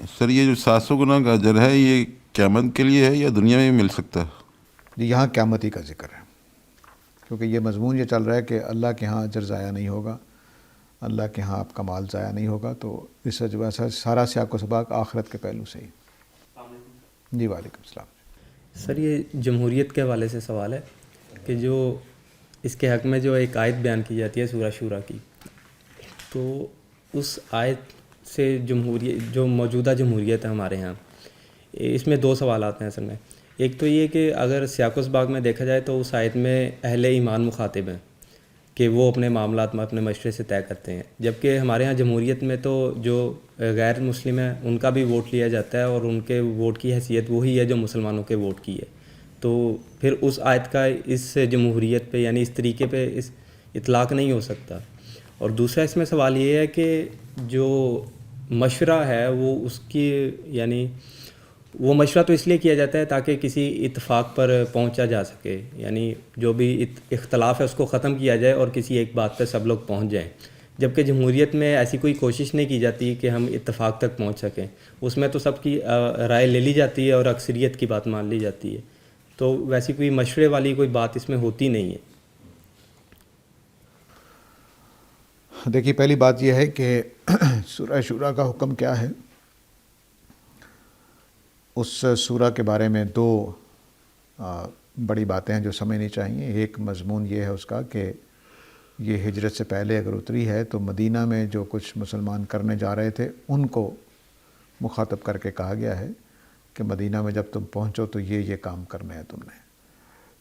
سر یہ جو 700 گنا کا اجر ہے یہ قیامت کے لیے ہے یا دنیا میں بھی مل سکتا ہے؟ جی یہاں قیامتی کا ذکر ہے، کیونکہ یہ مضمون یہ چل رہا ہے کہ اللہ کے ہاں اجر ضائع نہیں ہوگا، اللہ کے ہاں آپ کا مال ضائع نہیں ہوگا، تو اس وجہ سے سارا سیاق و سباق آخرت کے پہلو سے ہی۔ جی وعلیکم السلام۔ سر یہ جمہوریت کے حوالے سے سوال ہے کہ جو اس کے حق میں جو ایک آیت بیان کی جاتی ہے سورہ شورا کی، تو اس آیت سے جو موجودہ جمہوریت ہے ہمارے ہاں، اس میں دو سوالات ہیں اصل میں۔ ایک تو یہ کہ اگر سیاق و سباق میں دیکھا جائے تو اس آیت میں اہل ایمان مخاطب ہیں کہ وہ اپنے معاملات میں اپنے مشورے سے طے کرتے ہیں، جبکہ ہمارے ہاں جمہوریت میں تو جو غیر مسلم ہیں ان کا بھی ووٹ لیا جاتا ہے اور ان کے ووٹ کی حیثیت وہی ہے جو مسلمانوں کے ووٹ کی ہے۔ تو پھر اس آیت کا اس جمہوریت پہ یعنی اس طریقے پہ اس اطلاق نہیں ہو سکتا۔ اور دوسرا اس میں سوال یہ ہے کہ جو مشورہ ہے وہ اس کی یعنی وہ مشورہ تو اس لیے کیا جاتا ہے تاکہ کسی اتفاق پر پہنچا جا سکے، یعنی جو بھی اختلاف ہے اس کو ختم کیا جائے اور کسی ایک بات پہ سب لوگ پہنچ جائیں، جبکہ جمہوریت میں ایسی کوئی کوشش نہیں کی جاتی کہ ہم اتفاق تک پہنچ سکیں۔ اس میں تو سب کی رائے لے لی جاتی ہے اور اکثریت کی بات مان لی جاتی ہے، تو ویسی کوئی مشورے والی کوئی بات اس میں ہوتی نہیں ہے۔ دیکھیے پہلی بات یہ ہے کہ سورہ شورا کا حکم کیا ہے۔ اس سورہ کے بارے میں دو بڑی باتیں ہیں جو سمجھنی چاہیے۔ ایک مضمون یہ ہے اس کا کہ یہ ہجرت سے پہلے اگر اتری ہے تو مدینہ میں جو کچھ مسلمان کرنے جا رہے تھے ان کو مخاطب کر کے کہا گیا ہے کہ مدینہ میں جب تم پہنچو تو یہ کام کرنے ہیں تم نے۔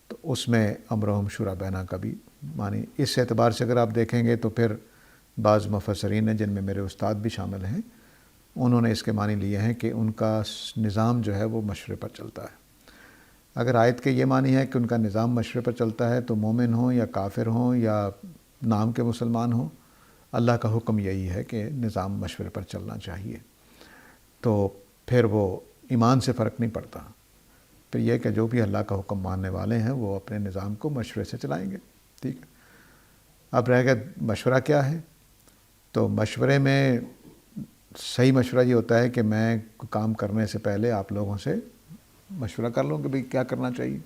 تو اس میں امرہم شورا بینا کا بھی معنی اس اعتبار سے اگر آپ دیکھیں گے تو پھر بعض مفسرین ہیں جن میں میرے استاد بھی شامل ہیں، انہوں نے اس کے معنی لیے ہیں کہ ان کا نظام جو ہے وہ مشورے پر چلتا ہے۔ اگر آیت کے یہ معنی ہے کہ ان کا نظام مشورے پر چلتا ہے تو مومن ہوں یا کافر ہوں یا نام کے مسلمان ہوں، اللہ کا حکم یہی ہے کہ نظام مشورے پر چلنا چاہیے۔ تو پھر وہ ایمان سے فرق نہیں پڑتا، پھر یہ کہ جو بھی اللہ کا حکم ماننے والے ہیں وہ اپنے نظام کو مشورے سے چلائیں گے، ٹھیک ہے۔ اب رہ گیا مشورہ کیا ہے، تو مشورے میں صحیح مشورہ یہ ہوتا ہے کہ میں کام کرنے سے پہلے آپ لوگوں سے مشورہ کر لوں کہ بھئی کیا کرنا چاہیے۔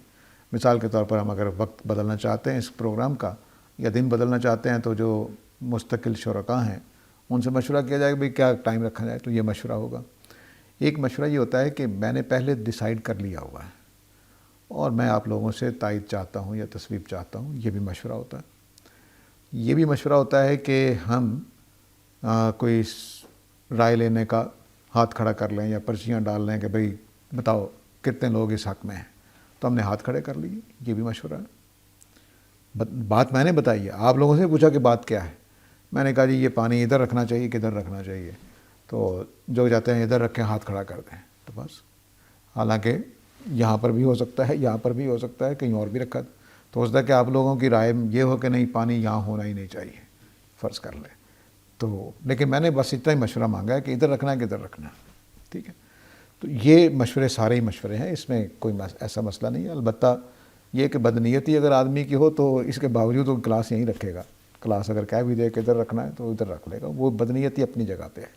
مثال کے طور پر ہم اگر وقت بدلنا چاہتے ہیں اس پروگرام کا یا دن بدلنا چاہتے ہیں تو جو مستقل شرکاء ہیں ان سے مشورہ کیا جائے کہ بھئی کیا ٹائم رکھا جائے، تو یہ مشورہ ہوگا۔ ایک مشورہ یہ ہوتا ہے کہ میں نے پہلے ڈیسائیڈ کر لیا ہوا ہے اور میں آپ لوگوں سے تائید چاہتا ہوں یا تصویب چاہتا ہوں، یہ بھی مشورہ ہوتا ہے۔ یہ بھی مشورہ ہوتا ہے کہ ہم کوئی رائے لینے کا ہاتھ کھڑا کر لیں یا پرچیاں ڈال لیں کہ بھئی بتاؤ کتنے لوگ اس حق میں ہیں، تو ہم نے ہاتھ کھڑے کر لیے، یہ بھی مشورہ ہے۔ بات میں نے بتائی ہے، آپ لوگوں سے پوچھا کہ بات کیا ہے، میں نے کہا جی یہ پانی ادھر رکھنا چاہیے کہ ادھر رکھنا چاہیے، تو جو جاتے ہیں ادھر رکھیں ہاتھ کھڑا کر دیں، تو بس۔ حالانکہ یہاں پر بھی ہو سکتا ہے، یہاں پر بھی ہو سکتا ہے، کہیں اور بھی رکھا، تو ہو سکتا ہے کہ آپ لوگوں کی رائے یہ ہو کہ نہیں پانی یہاں ہونا ہی نہیں چاہیے، فرض کر لیں تو، لیکن میں نے بس اتنا ہی مشورہ مانگا ہے کہ ادھر رکھنا ہے کہ ادھر رکھنا ہے، ٹھیک ہے۔ تو یہ مشورے سارے ہی مشورے ہیں، اس میں کوئی ایسا مسئلہ نہیں ہے۔ البتہ یہ کہ بدنیتی اگر آدمی کی ہو تو اس کے باوجود وہ کلاس یہیں رکھے گا، کلاس اگر کہہ بھی دے کہ ادھر رکھنا ہے تو ادھر رکھ لے گا، وہ بدنیتی اپنی جگہ پہ ہے۔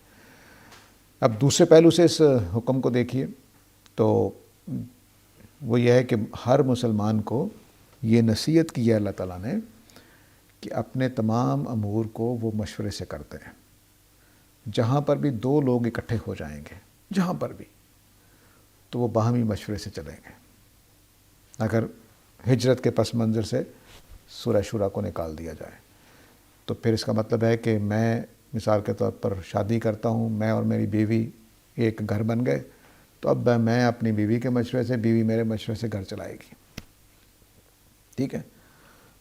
اب دوسرے پہلو سے اس حکم کو دیکھیے تو وہ یہ ہے کہ ہر مسلمان کو یہ نصیحت کی ہے اللہ تعالیٰ نے کہ اپنے تمام امور کو وہ مشورے سے کرتے ہیں۔ جہاں پر بھی دو لوگ اکٹھے ہو جائیں گے، جہاں پر بھی، تو وہ باہمی مشورے سے چلیں گے۔ اگر ہجرت کے پس منظر سے سورہ شورا کو نکال دیا جائے تو پھر اس کا مطلب ہے کہ میں مثال کے طور پر شادی کرتا ہوں، میں اور میری بیوی ایک گھر بن گئے، تو اب میں اپنی بیوی کے مشورے سے، بیوی میرے مشورے سے گھر چلائے گی، ٹھیک ہے۔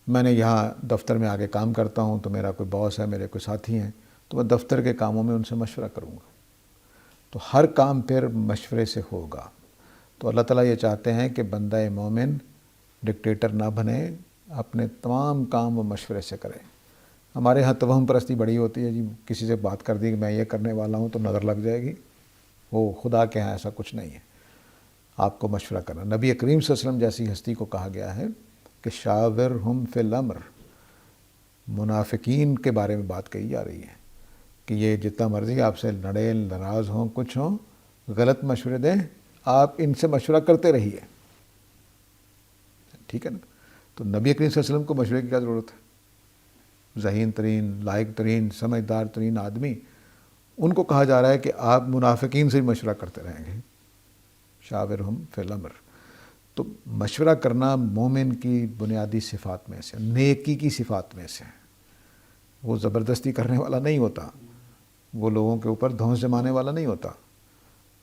میں نے یہاں دفتر میں آگے کام کرتا ہوں تو میرا کوئی باس ہے، میرے کوئی ساتھی ہیں، تو میں دفتر کے کاموں میں ان سے مشورہ کروں گا، تو ہر کام پھر مشورے سے ہوگا۔ تو اللہ تعالیٰ یہ چاہتے ہیں کہ بندہ مومن ڈکٹیٹر نہ بنے، اپنے تمام کام وہ مشورے سے کرے۔ ہمارے ہاں توہم پرستی بڑی ہوتی ہے، جی کسی سے بات کر دی کہ میں یہ کرنے والا ہوں تو نظر لگ جائے گی، وہ خدا کے ہاں ایسا کچھ نہیں ہے، آپ کو مشورہ کرنا۔ نبی کریم صلی اللہ علیہ وسلم جیسی ہستی کو کہا گیا ہے کہ شاورہم فی الامر، منافقین کے بارے میں بات کہی جا رہی ہے کہ یہ جتنا مرضی آپ سے لڑے، ناراض ہوں، کچھ ہوں، غلط مشورے دیں، آپ ان سے مشورہ کرتے رہیے، ٹھیک ہے نا. تو نبی کریم صلی اللہ علیہ وسلم کو مشورے کی کیا ضرورت ہے؟ ذہین ترین، لائق ترین، سمجھدار ترین آدمی، ان کو کہا جا رہا ہے کہ آپ منافقین سے بھی مشورہ کرتے رہیں گے، شاورہم فی الامر. تو مشورہ کرنا مومن کی بنیادی صفات میں سے، نیکی کی صفات میں سے. وہ زبردستی کرنے والا نہیں ہوتا، وہ لوگوں کے اوپر دھونس جمانے والا نہیں ہوتا.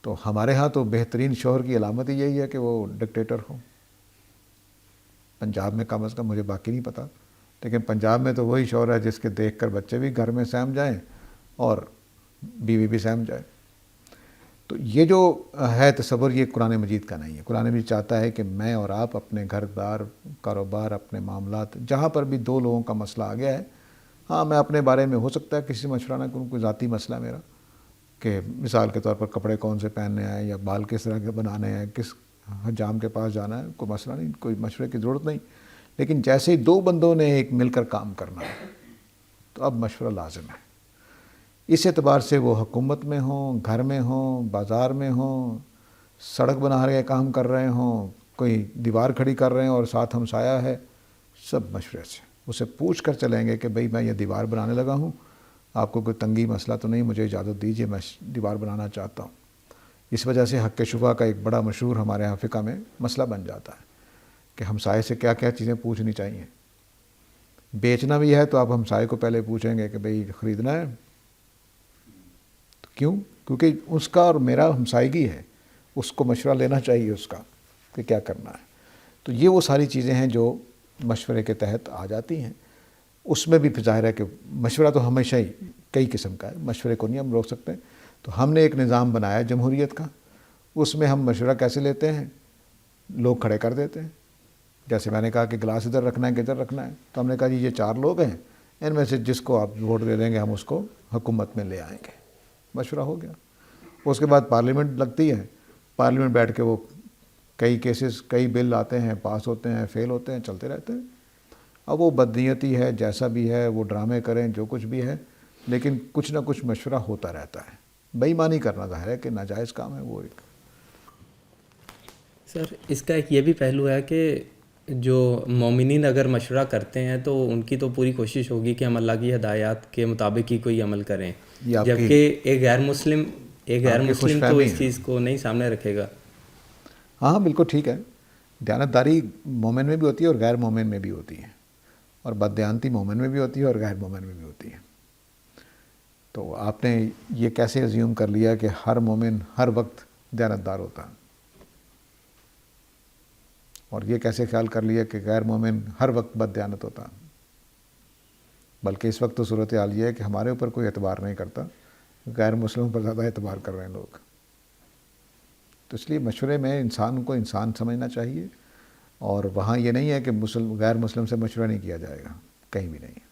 تو ہمارے ہاں تو بہترین شوہر کی علامت ہی یہی ہے کہ وہ ڈکٹیٹر ہو. پنجاب میں کم از کم، مجھے باقی نہیں پتہ، لیکن پنجاب میں تو وہی شوہر ہے جس کے دیکھ کر بچے بھی گھر میں سہم جائیں اور بیوی بھی سہم جائے. تو یہ جو ہے تصور، یہ قرآن مجید کا نہیں ہے. قرآن مجید چاہتا ہے کہ میں اور آپ اپنے گھر بار، کاروبار، اپنے معاملات، جہاں پر بھی دو لوگوں کا مسئلہ آ گیا ہے، ہاں میں اپنے بارے میں ہو سکتا ہے کسی سے مشورہ نہ کروں، کوئی ذاتی مسئلہ میرا، کہ مثال کے طور پر کپڑے کون سے پہننے ہیں یا بال کس طرح کے بنانے ہیں، کس حجام کے پاس جانا ہے، کوئی مسئلہ نہیں، کوئی مشورے کی ضرورت نہیں. لیکن جیسے ہی دو بندوں نے ایک مل کر کام کرنا ہے تو اب مشورہ لازم ہے. اس اعتبار سے وہ حکومت میں ہوں، گھر میں ہوں، بازار میں ہوں، سڑک بنا رہے کام کر رہے ہوں، کوئی دیوار کھڑی کر رہے ہیں اور ساتھ ہمسایہ ہے، سب مشورے سے. اسے پوچھ کر چلیں گے کہ بھئی میں یہ دیوار بنانے لگا ہوں، آپ کو کوئی تنگی مسئلہ تو نہیں، مجھے اجازت دیجیے، میں دیوار بنانا چاہتا ہوں. اس وجہ سے حق شفا کا ایک بڑا مشہور ہمارے یہاں فقہ میں مسئلہ بن جاتا ہے کہ ہمسائے سے کیا کیا چیزیں پوچھنی چاہیے. بیچنا بھی ہے تو آپ ہمسائے کو پہلے پوچھیں گے کہ بھئی خریدنا ہے، کیوں؟ کیونکہ اس کا اور میرا ہمسائیگی ہے، اس کو مشورہ لینا چاہیے اس کا کہ کیا کرنا ہے. تو یہ وہ ساری چیزیں ہیں جو مشورے کے تحت آ جاتی ہیں. اس میں بھی ظاہر ہے کہ مشورہ تو ہمیشہ ہی کئی قسم کا ہے، مشورے کو نہیں ہم روک سکتے. تو ہم نے ایک نظام بنایا جمہوریت کا، اس میں ہم مشورہ کیسے لیتے ہیں؟ لوگ کھڑے کر دیتے ہیں. جیسے میں نے کہا کہ گلاس ادھر رکھنا ہے کہ ادھر رکھنا ہے، تو ہم نے کہا جی یہ 4 لوگ ہیں، ان میں سے جس کو آپ ووٹ دے دیں گے ہم اس کو حکومت میں لے آئیں گے. مشورہ ہو گیا. اس کے بعد پارلیمنٹ لگتی ہے، پارلیمنٹ بیٹھ کے وہ کئی کیسز، کئی بل آتے ہیں، پاس ہوتے ہیں، فیل ہوتے ہیں، چلتے رہتے ہیں. اب وہ بدنیتی ہے، جیسا بھی ہے، وہ ڈرامے کریں، جو کچھ بھی ہے، لیکن کچھ نہ کچھ مشورہ ہوتا رہتا ہے. بے ایمانی کرنا ظاہر ہے کہ ناجائز کام ہے وہ ایک. سر اس کا ایک یہ بھی پہلو ہے کہ جو مومنین اگر مشورہ کرتے ہیں تو ان کی تو پوری کوشش ہوگی کہ ہم اللہ کی ہدایات کے مطابق ہی کوئی عمل کریں، جبکہ ایک غیر مسلم تو اس چیز کو نہیں سامنے رکھے گا. ہاں بالکل ٹھیک ہے. دیانتداری مومن میں بھی ہوتی ہے اور غیر مومن میں بھی ہوتی ہے، اور بددیانتی مومن میں بھی ہوتی ہے اور غیر مومن میں بھی ہوتی ہے. تو آپ نے یہ کیسے ازیوم کر لیا کہ ہر مومن ہر وقت دیانتدار ہوتا ہے، اور یہ کیسے خیال کر لیا کہ غیر مومن ہر وقت بد دیانت ہوتا؟ بلکہ اس وقت تو صورتحال یہ ہے کہ ہمارے اوپر کوئی اعتبار نہیں کرتا، غیر مسلموں پر زیادہ اعتبار کر رہے ہیں لوگ. تو اس لیے مشورے میں انسان کو انسان سمجھنا چاہیے، اور وہاں یہ نہیں ہے کہ غیر مسلم سے مشورہ نہیں کیا جائے گا، کہیں بھی نہیں.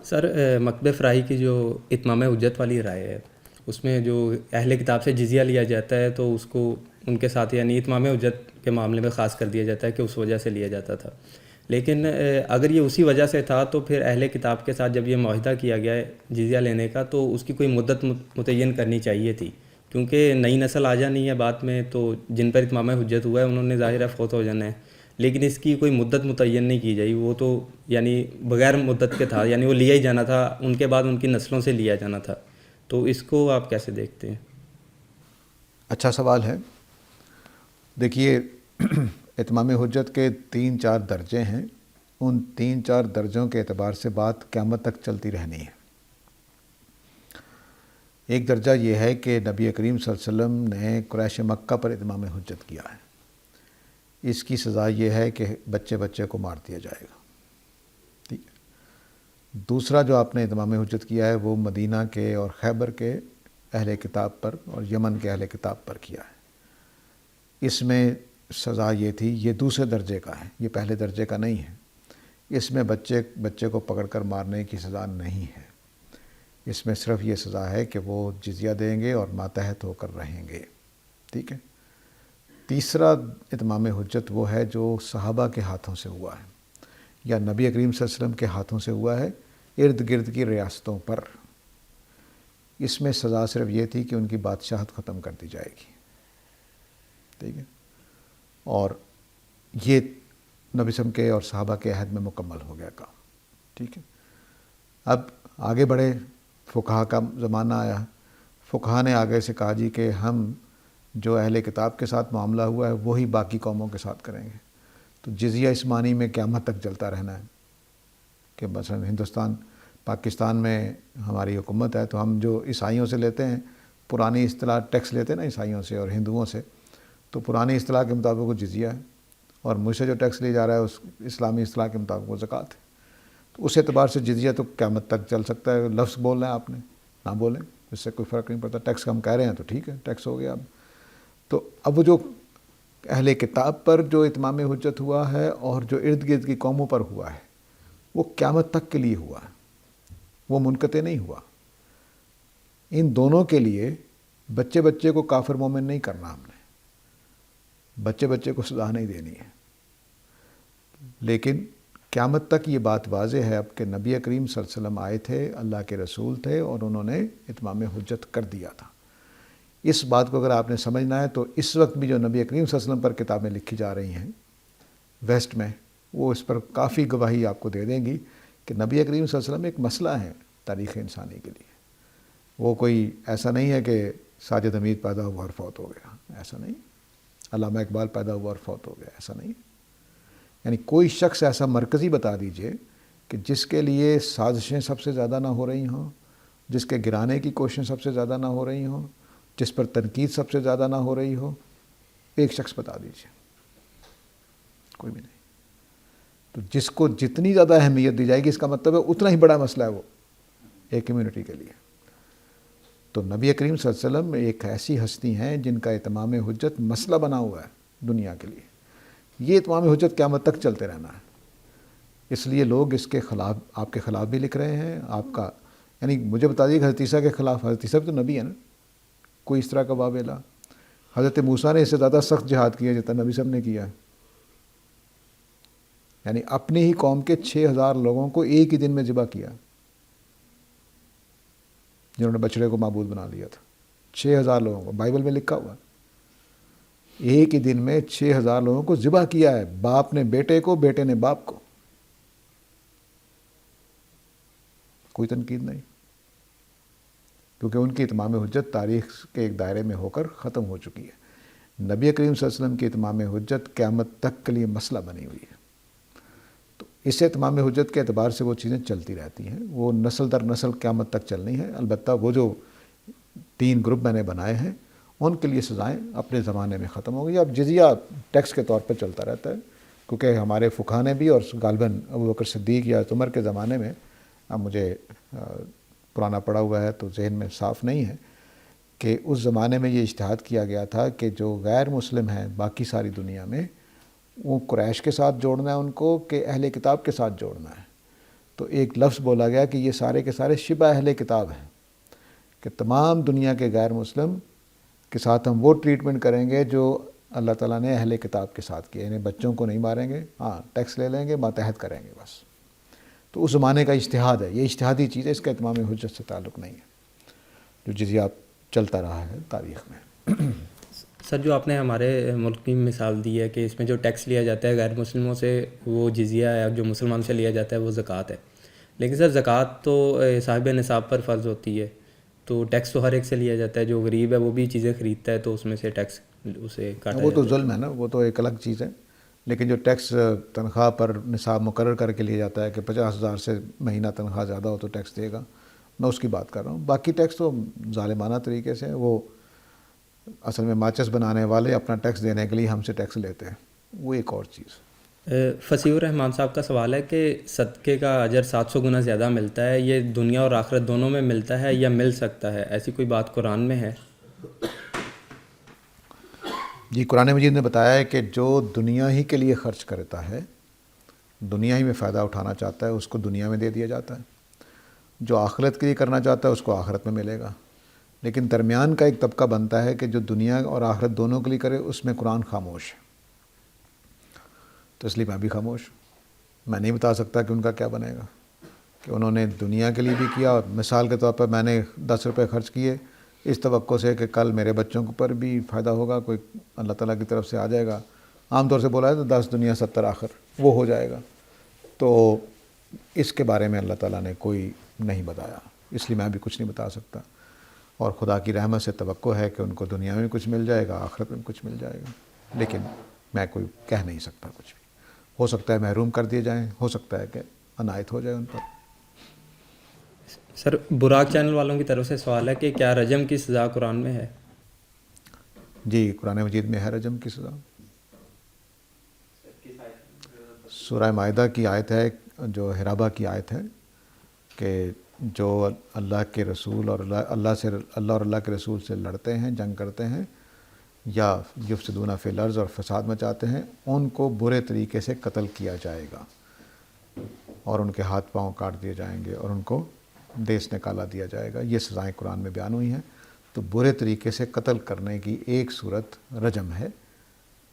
سر مکتب فراہی کی جو اتمام حجت والی رائے ہے، اس میں جو اہل کتاب سے جزیہ لیا جاتا ہے تو اس کو ان کے ساتھ یعنی اتمام حجت کے معاملے میں خاص کر دیا جاتا ہے کہ اس وجہ سے لیا جاتا تھا. لیکن اگر یہ اسی وجہ سے تھا تو پھر اہل کتاب کے ساتھ جب یہ معاہدہ کیا گیا ہے جزیہ لینے کا تو اس کی کوئی مدت متعین کرنی چاہیے تھی، کیونکہ نئی نسل آ جانی ہے بعد میں، تو جن پر اتمام حجت ہوا ہے انہوں نے ظاہر ہے فوت ہو جانا ہے، لیکن اس کی کوئی مدت متعین نہیں کی جائی. وہ تو یعنی بغیر مدت کے تھا، یعنی وہ لیا ہی جانا تھا، ان کے بعد ان کی نسلوں سے لیا جانا تھا. تو اس کو آپ کیسے دیکھتے ہیں؟ اچھا سوال ہے. دیکھیے اتمام حجت کے 3-4 درجے ہیں، ان 3-4 درجوں کے اعتبار سے بات قیامت تک چلتی رہنی ہے. ایک درجہ یہ ہے کہ نبی کریم صلی اللہ علیہ وسلم نے قریش مکہ پر اتمام حجت کیا ہے. اس کی سزا یہ ہے کہ بچے بچے کو مار دیا جائے گا. ٹھیک ہے. دوسرا جو آپ نے اتمام حجت کیا ہے وہ مدینہ کے اور خیبر کے اہل کتاب پر اور یمن کے اہل کتاب پر کیا ہے. اس میں سزا یہ تھی، یہ دوسرے درجے کا ہے، یہ پہلے درجے کا نہیں ہے. اس میں بچے کو پکڑ کر مارنے کی سزا نہیں ہے. اس میں صرف یہ سزا ہے کہ وہ جزیہ دیں گے اور ماتحت ہو کر رہیں گے. ٹھیک ہے. تیسرا اتمام حجت وہ ہے جو صحابہ کے ہاتھوں سے ہوا ہے یا نبی کریم صلی اللہ علیہ وسلم کے ہاتھوں سے ہوا ہے ارد گرد کی ریاستوں پر. اس میں سزا صرف یہ تھی کہ ان کی بادشاہت ختم کر دی جائے گی، ٹھیک ہے، اور یہ نبی وسلم کے اور صحابہ کے عہد میں مکمل ہو گیا کام، ٹھیک ہے۔ اب آگے بڑھے، فقہا کا زمانہ آیا، فقہا نے آگے سے کہا جی کہ ہم جو اہل کتاب کے ساتھ معاملہ ہوا ہے وہی باقی قوموں کے ساتھ کریں گے، تو جزیہ اس معنی میں قیامت تک چلتا رہنا ہے کہ مثلا ہندوستان پاکستان میں ہماری حکومت ہے تو ہم جو عیسائیوں سے لیتے ہیں، پرانی اصطلاح ٹیکس لیتے ہیں نا عیسائیوں سے اور ہندوؤں سے، تو پرانی اصطلاح کے مطابق وہ جزیہ ہے، اور مجھ سے جو ٹیکس لیا جا رہا ہے اس اسلامی اصطلاح کے مطابق وہ زکوٰۃ ہے۔ تو اس اعتبار سے جزیہ تو قیامت تک چل سکتا ہے، لفظ بول رہے ہیں آپ نے، نہ بولیں، اس سے کوئی فرق نہیں پڑتا، ٹیکس کا ہم کہہ رہے ہیں تو ٹھیک ہے، ٹیکس ہو گیا اب۔ تو اب وہ جو اہل کتاب پر جو اتمام حجت ہوا ہے اور جو ارد گرد کی قوموں پر ہوا ہے وہ قیامت تک کے لیے ہوا ہے، وہ منقطع نہیں ہوا۔ ان دونوں کے لیے بچے بچے کو کافر مومن نہیں کرنا، ہم نے بچے بچے کو سزا نہیں دینی ہے، لیکن قیامت تک یہ بات واضح ہے اب کہ نبی کریم صلی اللہ علیہ وسلم آئے تھے، اللہ کے رسول تھے اور انہوں نے اتمام حجت کر دیا تھا۔ اس بات کو اگر آپ نے سمجھنا ہے تو اس وقت بھی جو نبی کریم صلی اللہ علیہ وسلم پر کتابیں لکھی جا رہی ہیں ویسٹ میں، وہ اس پر کافی گواہی آپ کو دے دیں گی کہ نبی کریم صلی اللہ علیہ وسلم ایک مسئلہ ہے تاریخ انسانی کے لیے۔ وہ کوئی ایسا نہیں ہے کہ ساجد حمید پیدا ہوا اور فوت ہو گیا، ایسا نہیں، علامہ اقبال پیدا ہوا اور فوت ہو گیا، ایسا نہیں۔ یعنی کوئی شخص ایسا مرکزی بتا دیجئے کہ جس کے لیے سازشیں سب سے زیادہ نہ ہو رہی ہوں، جس کے گرانے کی کوششیں سب سے زیادہ نہ ہو رہی ہوں، جس پر تنقید سب سے زیادہ نہ ہو رہی ہو، ایک شخص بتا دیجئے، کوئی بھی نہیں۔ تو جس کو جتنی زیادہ اہمیت دی جائے گی اس کا مطلب ہے اتنا ہی بڑا مسئلہ ہے وہ ایک کمیونٹی کے لیے۔ تو نبی کریم صلی اللہ علیہ وسلم ایک ایسی ہستی ہیں جن کا اتمام حجت مسئلہ بنا ہوا ہے دنیا کے لیے، یہ اتمام حجت قیامت تک چلتے رہنا ہے۔ اس لیے لوگ اس کے خلاف، آپ کے خلاف بھی لکھ رہے ہیں، آپ کا یعنی مجھے بتا دیجیے کہ حضرت عیسیٰ کے خلاف، حضرت عیسیٰ بھی تو نبی ہے نا، کوئی اس طرح کا وابلہ، حضرت موسیٰ نے اس سے زیادہ سخت جہاد کیا جتنا نبی صاحب نے کیا ہے، یعنی اپنی ہی قوم کے 6000 لوگوں کو ایک ہی دن میں ذبح کیا جنہوں نے بچڑے کو معبود بنا لیا تھا، 6000 لوگوں کو، بائبل میں لکھا ہوا ہے، ایک ہی دن میں 6000 لوگوں کو ذبح کیا ہے، باپ نے بیٹے کو، بیٹے نے باپ کو، کوئی تنقید نہیں، کیونکہ ان کی اتمام حجت تاریخ کے ایک دائرے میں ہو کر ختم ہو چکی ہے۔ نبی کریم صلی اللہ علیہ وسلم کی اتمام حجت قیامت تک کے لیے مسئلہ بنی ہوئی ہے، تو اس اتمام حجت کے اعتبار سے وہ چیزیں چلتی رہتی ہیں، وہ نسل در نسل قیامت تک چلنی ہے۔ البتہ وہ جو 3 گروپ میں نے بنائے ہیں ان کے لیے سزائیں اپنے زمانے میں ختم ہو گئی۔ اب جزیہ ٹیکس کے طور پر چلتا رہتا ہے، کیونکہ ہمارے فقہا نے بھی، اور غالباً ابوبکر صدیق یا عمر کے زمانے میں، اب مجھے پرانا پڑا ہوا ہے تو ذہن میں صاف نہیں ہے، کہ اس زمانے میں یہ اجتہاد کیا گیا تھا کہ جو غیر مسلم ہیں باقی ساری دنیا میں، وہ قریش کے ساتھ جوڑنا ہے ان کو کہ اہل کتاب کے ساتھ جوڑنا ہے۔ تو ایک لفظ بولا گیا کہ یہ سارے کے سارے شبہ اہل کتاب ہیں، کہ تمام دنیا کے غیر مسلم کے ساتھ ہم وہ ٹریٹمنٹ کریں گے جو اللہ تعالیٰ نے اہل کتاب کے ساتھ کیا، یعنی بچوں کو نہیں ماریں گے، ہاں ٹیکس لے لیں گے، ماتحت کریں گے بس۔ تو اس زمانے کا اجتہاد ہے، یہ اجتہادی چیز ہے، اس کا اتمام حجت سے تعلق نہیں ہے، جو جزیہ چلتا رہا ہے تاریخ میں۔ سر جو آپ نے ہمارے ملک کی مثال دی ہے کہ اس میں جو ٹیکس لیا جاتا ہے غیر مسلموں سے وہ جزیہ ہے، جو مسلمان سے لیا جاتا ہے وہ زکوٰۃ ہے، لیکن سر زکوٰۃ تو صاحب نصاب پر فرض ہوتی ہے، تو ٹیکس تو ہر ایک سے لیا جاتا ہے، جو غریب ہے وہ بھی چیزیں خریدتا ہے تو اس میں سے ٹیکس اسے کاٹا وہ تو جاتا ہے۔ ظلم ہے نا، وہ تو ایک الگ چیز ہے، لیکن جو ٹیکس تنخواہ پر نصاب مقرر کر کے لیا جاتا ہے کہ 50,000 سے مہینہ تنخواہ زیادہ ہو تو ٹیکس دے گا، میں اس کی بات کر رہا ہوں۔ باقی ٹیکس تو ظالمانہ طریقے سے، وہ اصل میں ماچس بنانے والے اپنا ٹیکس دینے کے لیے ہم سے ٹیکس لیتے ہیں، وہ ایک اور چیز۔ فصیح الرحمان صاحب کا سوال ہے کہ صدقے کا اجر 700 گنا زیادہ ملتا ہے، یہ دنیا اور آخرت دونوں میں ملتا ہے یا مل سکتا ہے؟ ایسی کوئی بات قرآن میں ہے؟ جی، قرآن مجید نے بتایا ہے کہ جو دنیا ہی کے لیے خرچ کرتا ہے، دنیا ہی میں فائدہ اٹھانا چاہتا ہے، اس کو دنیا میں دے دیا جاتا ہے، جو آخرت کے لیے کرنا چاہتا ہے اس کو آخرت میں ملے گا۔ لیکن درمیان کا ایک طبقہ بنتا ہے کہ جو دنیا اور آخرت دونوں کے لیے کرے، اس میں قرآن خاموش ہے، تو اس لیے میں بھی خاموش ہوں، میں نہیں بتا سکتا کہ ان کا کیا بنے گا، کہ انہوں نے دنیا کے لیے بھی کیا، اور مثال کے طور پر میں نے 10 روپے خرچ کیے اس توقع سے کہ کل میرے بچوں کو پر بھی فائدہ ہوگا، کوئی اللہ تعالیٰ کی طرف سے آ جائے گا. عام طور سے بولا ہے تو 10 دنیا 70 آخر وہ ہو جائے گا. تو اس کے بارے میں اللہ تعالیٰ نے کوئی نہیں بتایا، اس لیے میں بھی کچھ نہیں بتا سکتا. اور خدا کی رحمت سے توقع ہے کہ ان کو دنیا میں کچھ مل جائے گا، آخرت میں کچھ مل جائے گا، لیکن میں کوئی کہہ نہیں سکتا کچھ بھی. ہو سکتا ہے محروم کر دیے جائیں، ہو سکتا ہے کہ عنایت ہو جائے ان پر. سر براق چینل والوں کی طرف سے سوال ہے کہ کیا رجم کی سزا قرآن میں ہے؟ جی، قرآن مجید میں ہے رجم کی سزا. سورہ مائدہ کی آیت ہے، جو حرابہ کی آیت ہے، کہ جو اللہ کے رسول اور اللہ اور اللہ کے رسول سے لڑتے ہیں، جنگ کرتے ہیں، یا یفسدون فی الارض اور فساد مچاتے ہیں، ان کو برے طریقے سے قتل کیا جائے گا، اور ان کے ہاتھ پاؤں کاٹ دیے جائیں گے، اور ان کو دیس نکالا دیا جائے گا. یہ سزائیں قرآن میں بیان ہوئی ہیں. تو برے طریقے سے قتل کرنے کی ایک صورت رجم ہے،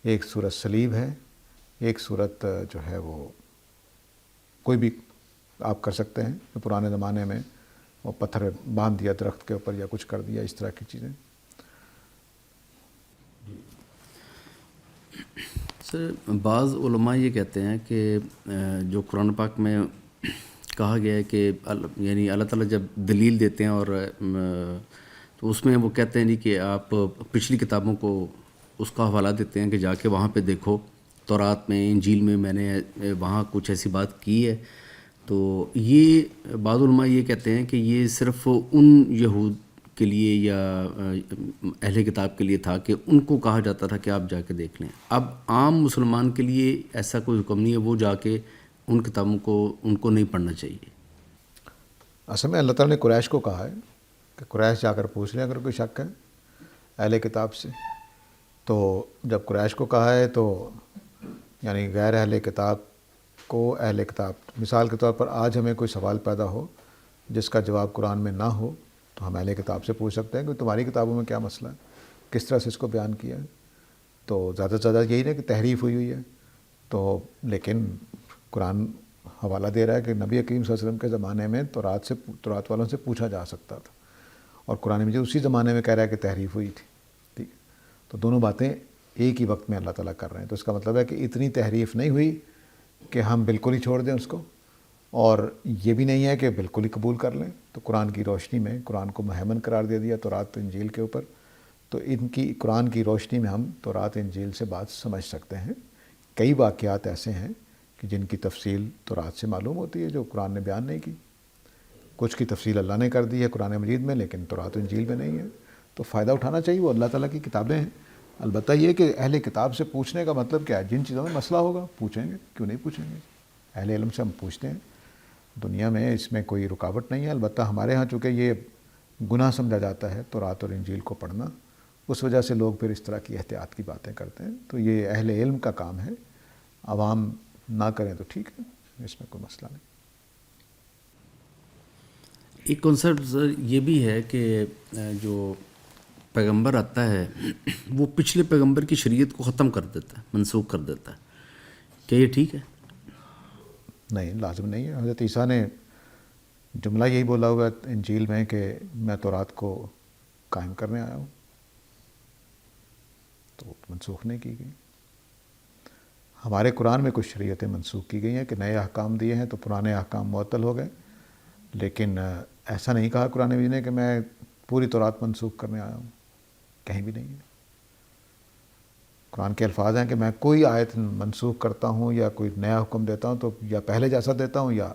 ایک صورت صلیب ہے، ایک صورت جو ہے وہ کوئی بھی آپ کر سکتے ہیں. پرانے زمانے میں وہ پتھر باندھ دیا درخت کے اوپر یا کچھ کر دیا، اس طرح کی چیزیں. سر بعض علماء یہ کہتے ہیں کہ جو قرآن پاک میں کہا گیا ہے کہ یعنی اللہ تعالیٰ جب دلیل دیتے ہیں اور تو اس میں وہ کہتے ہیں کہ آپ پچھلی کتابوں کو اس کا حوالہ دیتے ہیں کہ جا کے وہاں پہ دیکھو، تورات میں، انجیل میں نے وہاں کچھ ایسی بات کی ہے. تو یہ بعض علماء یہ کہتے ہیں کہ یہ صرف ان یہود کے لیے یا اہل کتاب کے لیے تھا کہ ان کو کہا جاتا تھا کہ آپ جا کے دیکھ لیں. اب عام مسلمان کے لیے ایسا کوئی حکم نہیں ہے، وہ جا کے ان کتابوں کو ان کو نہیں پڑھنا چاہیے. اصل میں اللہ تعالیٰ نے قریش کو کہا ہے کہ قریش جا کر پوچھ لیں اگر کوئی شک ہے اہل کتاب سے. تو جب قریش کو کہا ہے تو یعنی غیر اہل کتاب کو اہل کتاب، مثال کے طور پر آج ہمیں کوئی سوال پیدا ہو جس کا جواب قرآن میں نہ ہو تو ہم اہل کتاب سے پوچھ سکتے ہیں کہ تمہاری کتابوں میں کیا مسئلہ ہے، کس طرح سے اس کو بیان کیا ہے. تو زیادہ سے زیادہ یہی نہیں کہ تحریف ہوئی ہے. تو لیکن قرآن حوالہ دے رہا ہے کہ نبی کریم صلی اللہ علیہ وسلم کے زمانے میں تورات والوں سے پوچھا جا سکتا تھا، اور قرآن مجید اسی زمانے میں کہہ رہا ہے کہ تحریف ہوئی تھی. ٹھیک ہے، تو دونوں باتیں ایک ہی وقت میں اللہ تعالیٰ کر رہے ہیں. تو اس کا مطلب ہے کہ اتنی تحریف نہیں ہوئی کہ ہم بالکل ہی چھوڑ دیں اس کو، اور یہ بھی نہیں ہے کہ بالکل ہی قبول کر لیں. تو قرآن کی روشنی میں قرآن کو مہیمن قرار دے دیا تورات انجیل کے اوپر. تو ان کی قرآن کی روشنی میں ہم تورات انجیل سے بات سمجھ سکتے ہیں. کئی واقعات ایسے ہیں کہ جن کی تفصیل تورات سے معلوم ہوتی ہے جو قرآن نے بیان نہیں کی. کچھ کی تفصیل اللہ نے کر دی ہے قرآن مجید میں، لیکن تورات انجیل میں نہیں ہے. تو فائدہ اٹھانا چاہیے، وہ اللہ تعالیٰ کی کتابیں ہیں. البتہ یہ کہ اہل کتاب سے پوچھنے کا مطلب کیا ہے؟ جن چیزوں میں مسئلہ ہوگا پوچھیں گے، کیوں نہیں پوچھیں گے. اہل علم سے ہم پوچھتے ہیں، دنیا میں اس میں کوئی رکاوٹ نہیں ہے. البتہ ہمارے ہاں چونکہ یہ گناہ سمجھا جاتا ہے تورات اور انجیل کو پڑھنا، اس وجہ سے لوگ پھر اس طرح کی احتیاط کی باتیں کرتے ہیں. تو یہ اہل علم کا کام ہے، عوام نہ کریں تو ٹھیک ہے، اس میں کوئی مسئلہ نہیں. ایک کنسرٹ سر یہ بھی ہے کہ جو پیغمبر آتا ہے وہ پچھلے پیغمبر کی شریعت کو ختم کر دیتا ہے، منسوخ کر دیتا ہے. کیا یہ ٹھیک ہے؟ نہیں، لازم نہیں ہے. حضرت عیسیٰ نے جملہ یہی بولا ہوا ہے انجیل میں کہ میں تورات کو قائم کرنے آیا ہوں، تو منسوخ نہیں کی گئی. ہمارے قرآن میں کچھ شریعتیں منسوخ کی گئی ہیں کہ نئے احکام دیے ہیں تو پرانے احکام معطل ہو گئے، لیکن ایسا نہیں کہا قرآن مجید نے کہ میں پوری تورات منسوخ کرنے آیا ہوں، کہیں بھی نہیں ہے. قرآن کے الفاظ ہیں کہ میں کوئی آیت منسوخ کرتا ہوں یا کوئی نیا حکم دیتا ہوں تو یا پہلے جیسا دیتا ہوں یا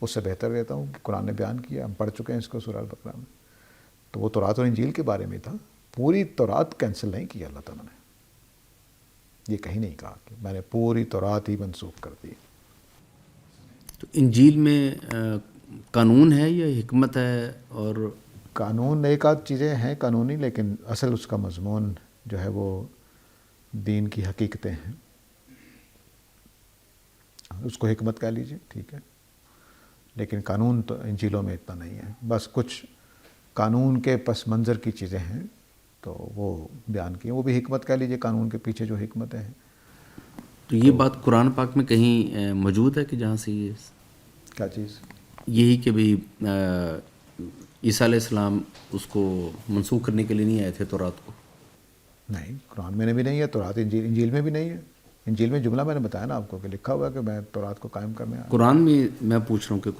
اس سے بہتر دیتا ہوں کہ قرآن نے بیان کیا. ہم پڑھ چکے ہیں اس کو سورہ البقرہ میں. تو وہ تورات اور انجیل کے بارے میں تھا. پوری تورات کینسل نہیں کیا اللہ تعالیٰ نے، یہ کہیں نہیں کہا کہ میں نے پوری تورات ہی منسوخ کر دی. تو انجیل میں قانون ہے یا حکمت ہے؟ اور قانون ایک آدھ چیزیں ہیں قانونی، لیکن اصل اس کا مضمون جو ہے وہ دین کی حقیقتیں ہیں. اس کو حکمت کہہ لیجیے، ٹھیک ہے، لیکن قانون تو انجیلوں میں اتنا نہیں ہے. بس کچھ قانون کے پس منظر کی چیزیں ہیں تو وہ بیان کی ہیں، وہ بھی حکمت کہہ لیجیے، قانون کے پیچھے جو حکمتیں ہیں. تو یہ بات قرآن پاک میں کہیں موجود ہے کہ جہاں سے یہ کیا چیز؟ یہی کہ بھی عیسیٰ علیہ السلام اس کو منسوخ کرنے کے لیے نہیں آئے تھے تورات کو؟ نہیں، قرآن میں بھی نہیں ہے، تورات انجیل میں بھی نہیں ہے۔ انجیل میں جملہ میں نے بتایا نا آپ کو کہ لکھا ہوا ہے کہ میں تورات کو قائم کرنے آیا۔ قرآن میں میں پوچھ رہا ہوں کہ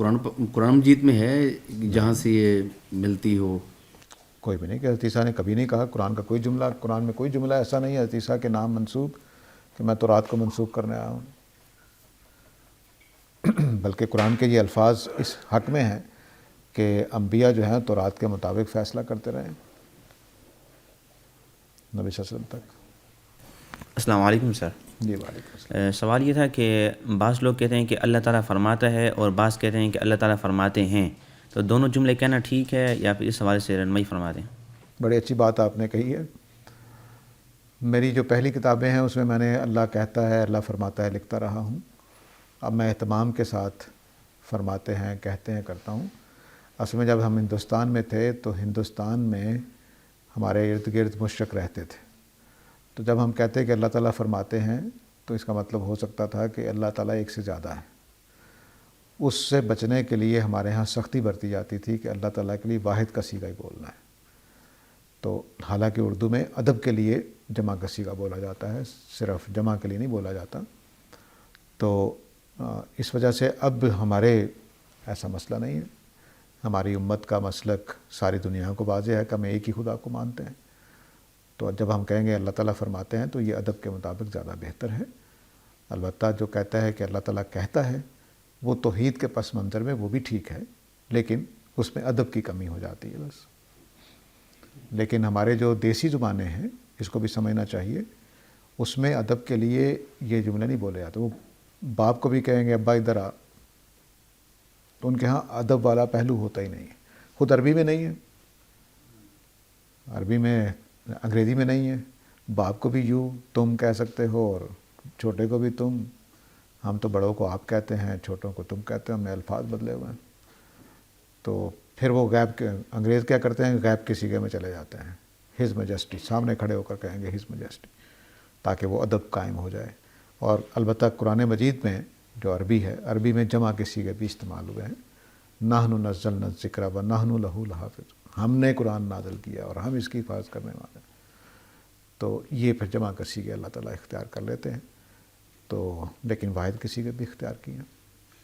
قرآن مجید میں ہے جہاں سے یہ ملتی ہو؟ کوئی بھی نہیں کہ حضرت عیسیٰ نے کبھی نہیں کہا، قرآن میں کوئی جملہ ایسا نہیں ہے حضرت عیسیٰ کے نام منسوب کہ میں تورات کو منسوخ کرنے آیا ہوں۔ بلکہ قرآن کے یہ الفاظ اس حق میں ہیں کہ انبیاء جو ہیں تورات کے مطابق فیصلہ کرتے رہے نبی صلی اللہ علیہ وسلم تک۔ السلام علیکم سر۔ جی وعلیکم السلام۔ سوال یہ تھا کہ بعض لوگ کہتے ہیں کہ اللہ تعالیٰ فرماتا ہے اور بعض کہتے ہیں کہ اللہ تعالیٰ فرماتے ہیں، تو دونوں جملے کہنا ٹھیک ہے یا پھر اس حوالے سے رہنمائی فرما دیں؟ بڑی اچھی بات آپ نے کہی ہے۔ میری جو پہلی کتابیں ہیں اس میں نے اللہ کہتا ہے اللہ فرماتا ہے لکھتا رہا ہوں۔ اب میں اہتمام کے ساتھ فرماتے ہیں کہتے ہیں کرتا ہوں۔ اصل میں جب ہم ہندوستان میں تھے تو ہندوستان میں ہمارے ارد گرد مشرک رہتے تھے، تو جب ہم کہتے کہ اللہ تعالیٰ فرماتے ہیں تو اس کا مطلب ہو سکتا تھا کہ اللہ تعالیٰ ایک سے زیادہ ہے۔ اس سے بچنے کے لیے ہمارے ہاں سختی برتی جاتی تھی کہ اللہ تعالیٰ کے لیے واحد کا صیغہ ہی بولنا ہے۔ تو حالانکہ اردو میں ادب کے لیے جمع کا صیغہ بولا جاتا ہے، صرف جمع کے لیے نہیں بولا جاتا۔ تو اس وجہ سے اب ہمارے ایسا مسئلہ نہیں ہے۔ ہماری امت کا مسلک ساری دنیا کو واضح ہے کہ ہم ایک ہی خدا کو مانتے ہیں۔ تو جب ہم کہیں گے اللہ تعالیٰ فرماتے ہیں تو یہ ادب کے مطابق زیادہ بہتر ہے۔ البتہ جو کہتا ہے کہ اللہ تعالیٰ کہتا ہے وہ توحید کے پس منظر میں وہ بھی ٹھیک ہے، لیکن اس میں ادب کی کمی ہو جاتی ہے بس۔ لیکن ہمارے جو دیسی زبانیں ہیں اس کو بھی سمجھنا چاہیے، اس میں ادب کے لیے یہ جملے نہیں بولے جاتے۔ وہ باپ کو بھی کہیں گے ابا ادھر آ، تو ان کے ہاں ادب والا پہلو ہوتا ہی نہیں ہے۔ خود عربی میں نہیں ہے، عربی میں انگریزی میں نہیں ہے۔ باپ کو بھی یوں تم کہہ سکتے ہو اور چھوٹے کو بھی تم۔ ہم تو بڑوں کو آپ کہتے ہیں، چھوٹوں کو تم کہتے ہیں، ہم نے الفاظ بدلے ہوئے ہیں۔ تو پھر وہ غیب کے انگریز کیا کرتے ہیں، غیب کے صیغے میں چلے جاتے ہیں، ہز میجسٹی، سامنے کھڑے ہو کر کہیں گے ہز میجسٹی، تاکہ وہ ادب قائم ہو جائے۔ اور البتہ قرآن مجید میں جو عربی ہے، عربی میں جمع کے صیغے بھی استعمال ہوئے ہیں۔ نحن نزلنا الذکر و نحن لہ لحافظ، ہم نے قرآن نازل کیا اور ہم اس کی حفاظت کرنے والے ہیں۔ تو یہ پھر جمع کے صیغے اللہ تعالیٰ اختیار کر لیتے ہیں، تو لیکن واحد کے صیغے بھی اختیار کیے ہیں۔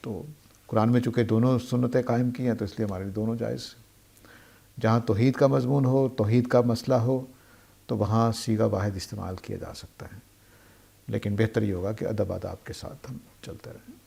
تو قرآن میں چونکہ دونوں سنتیں قائم کی ہیں تو اس لیے ہمارے لیے دونوں جائز ہیں۔ جہاں توحید کا مضمون ہو، توحید کا مسئلہ ہو، تو وہاں صیغہ واحد استعمال کیا جا سکتا ہے، لیکن بہتر یہ ہوگا کہ ادب آداب کے ساتھ ہم چلتے رہیں۔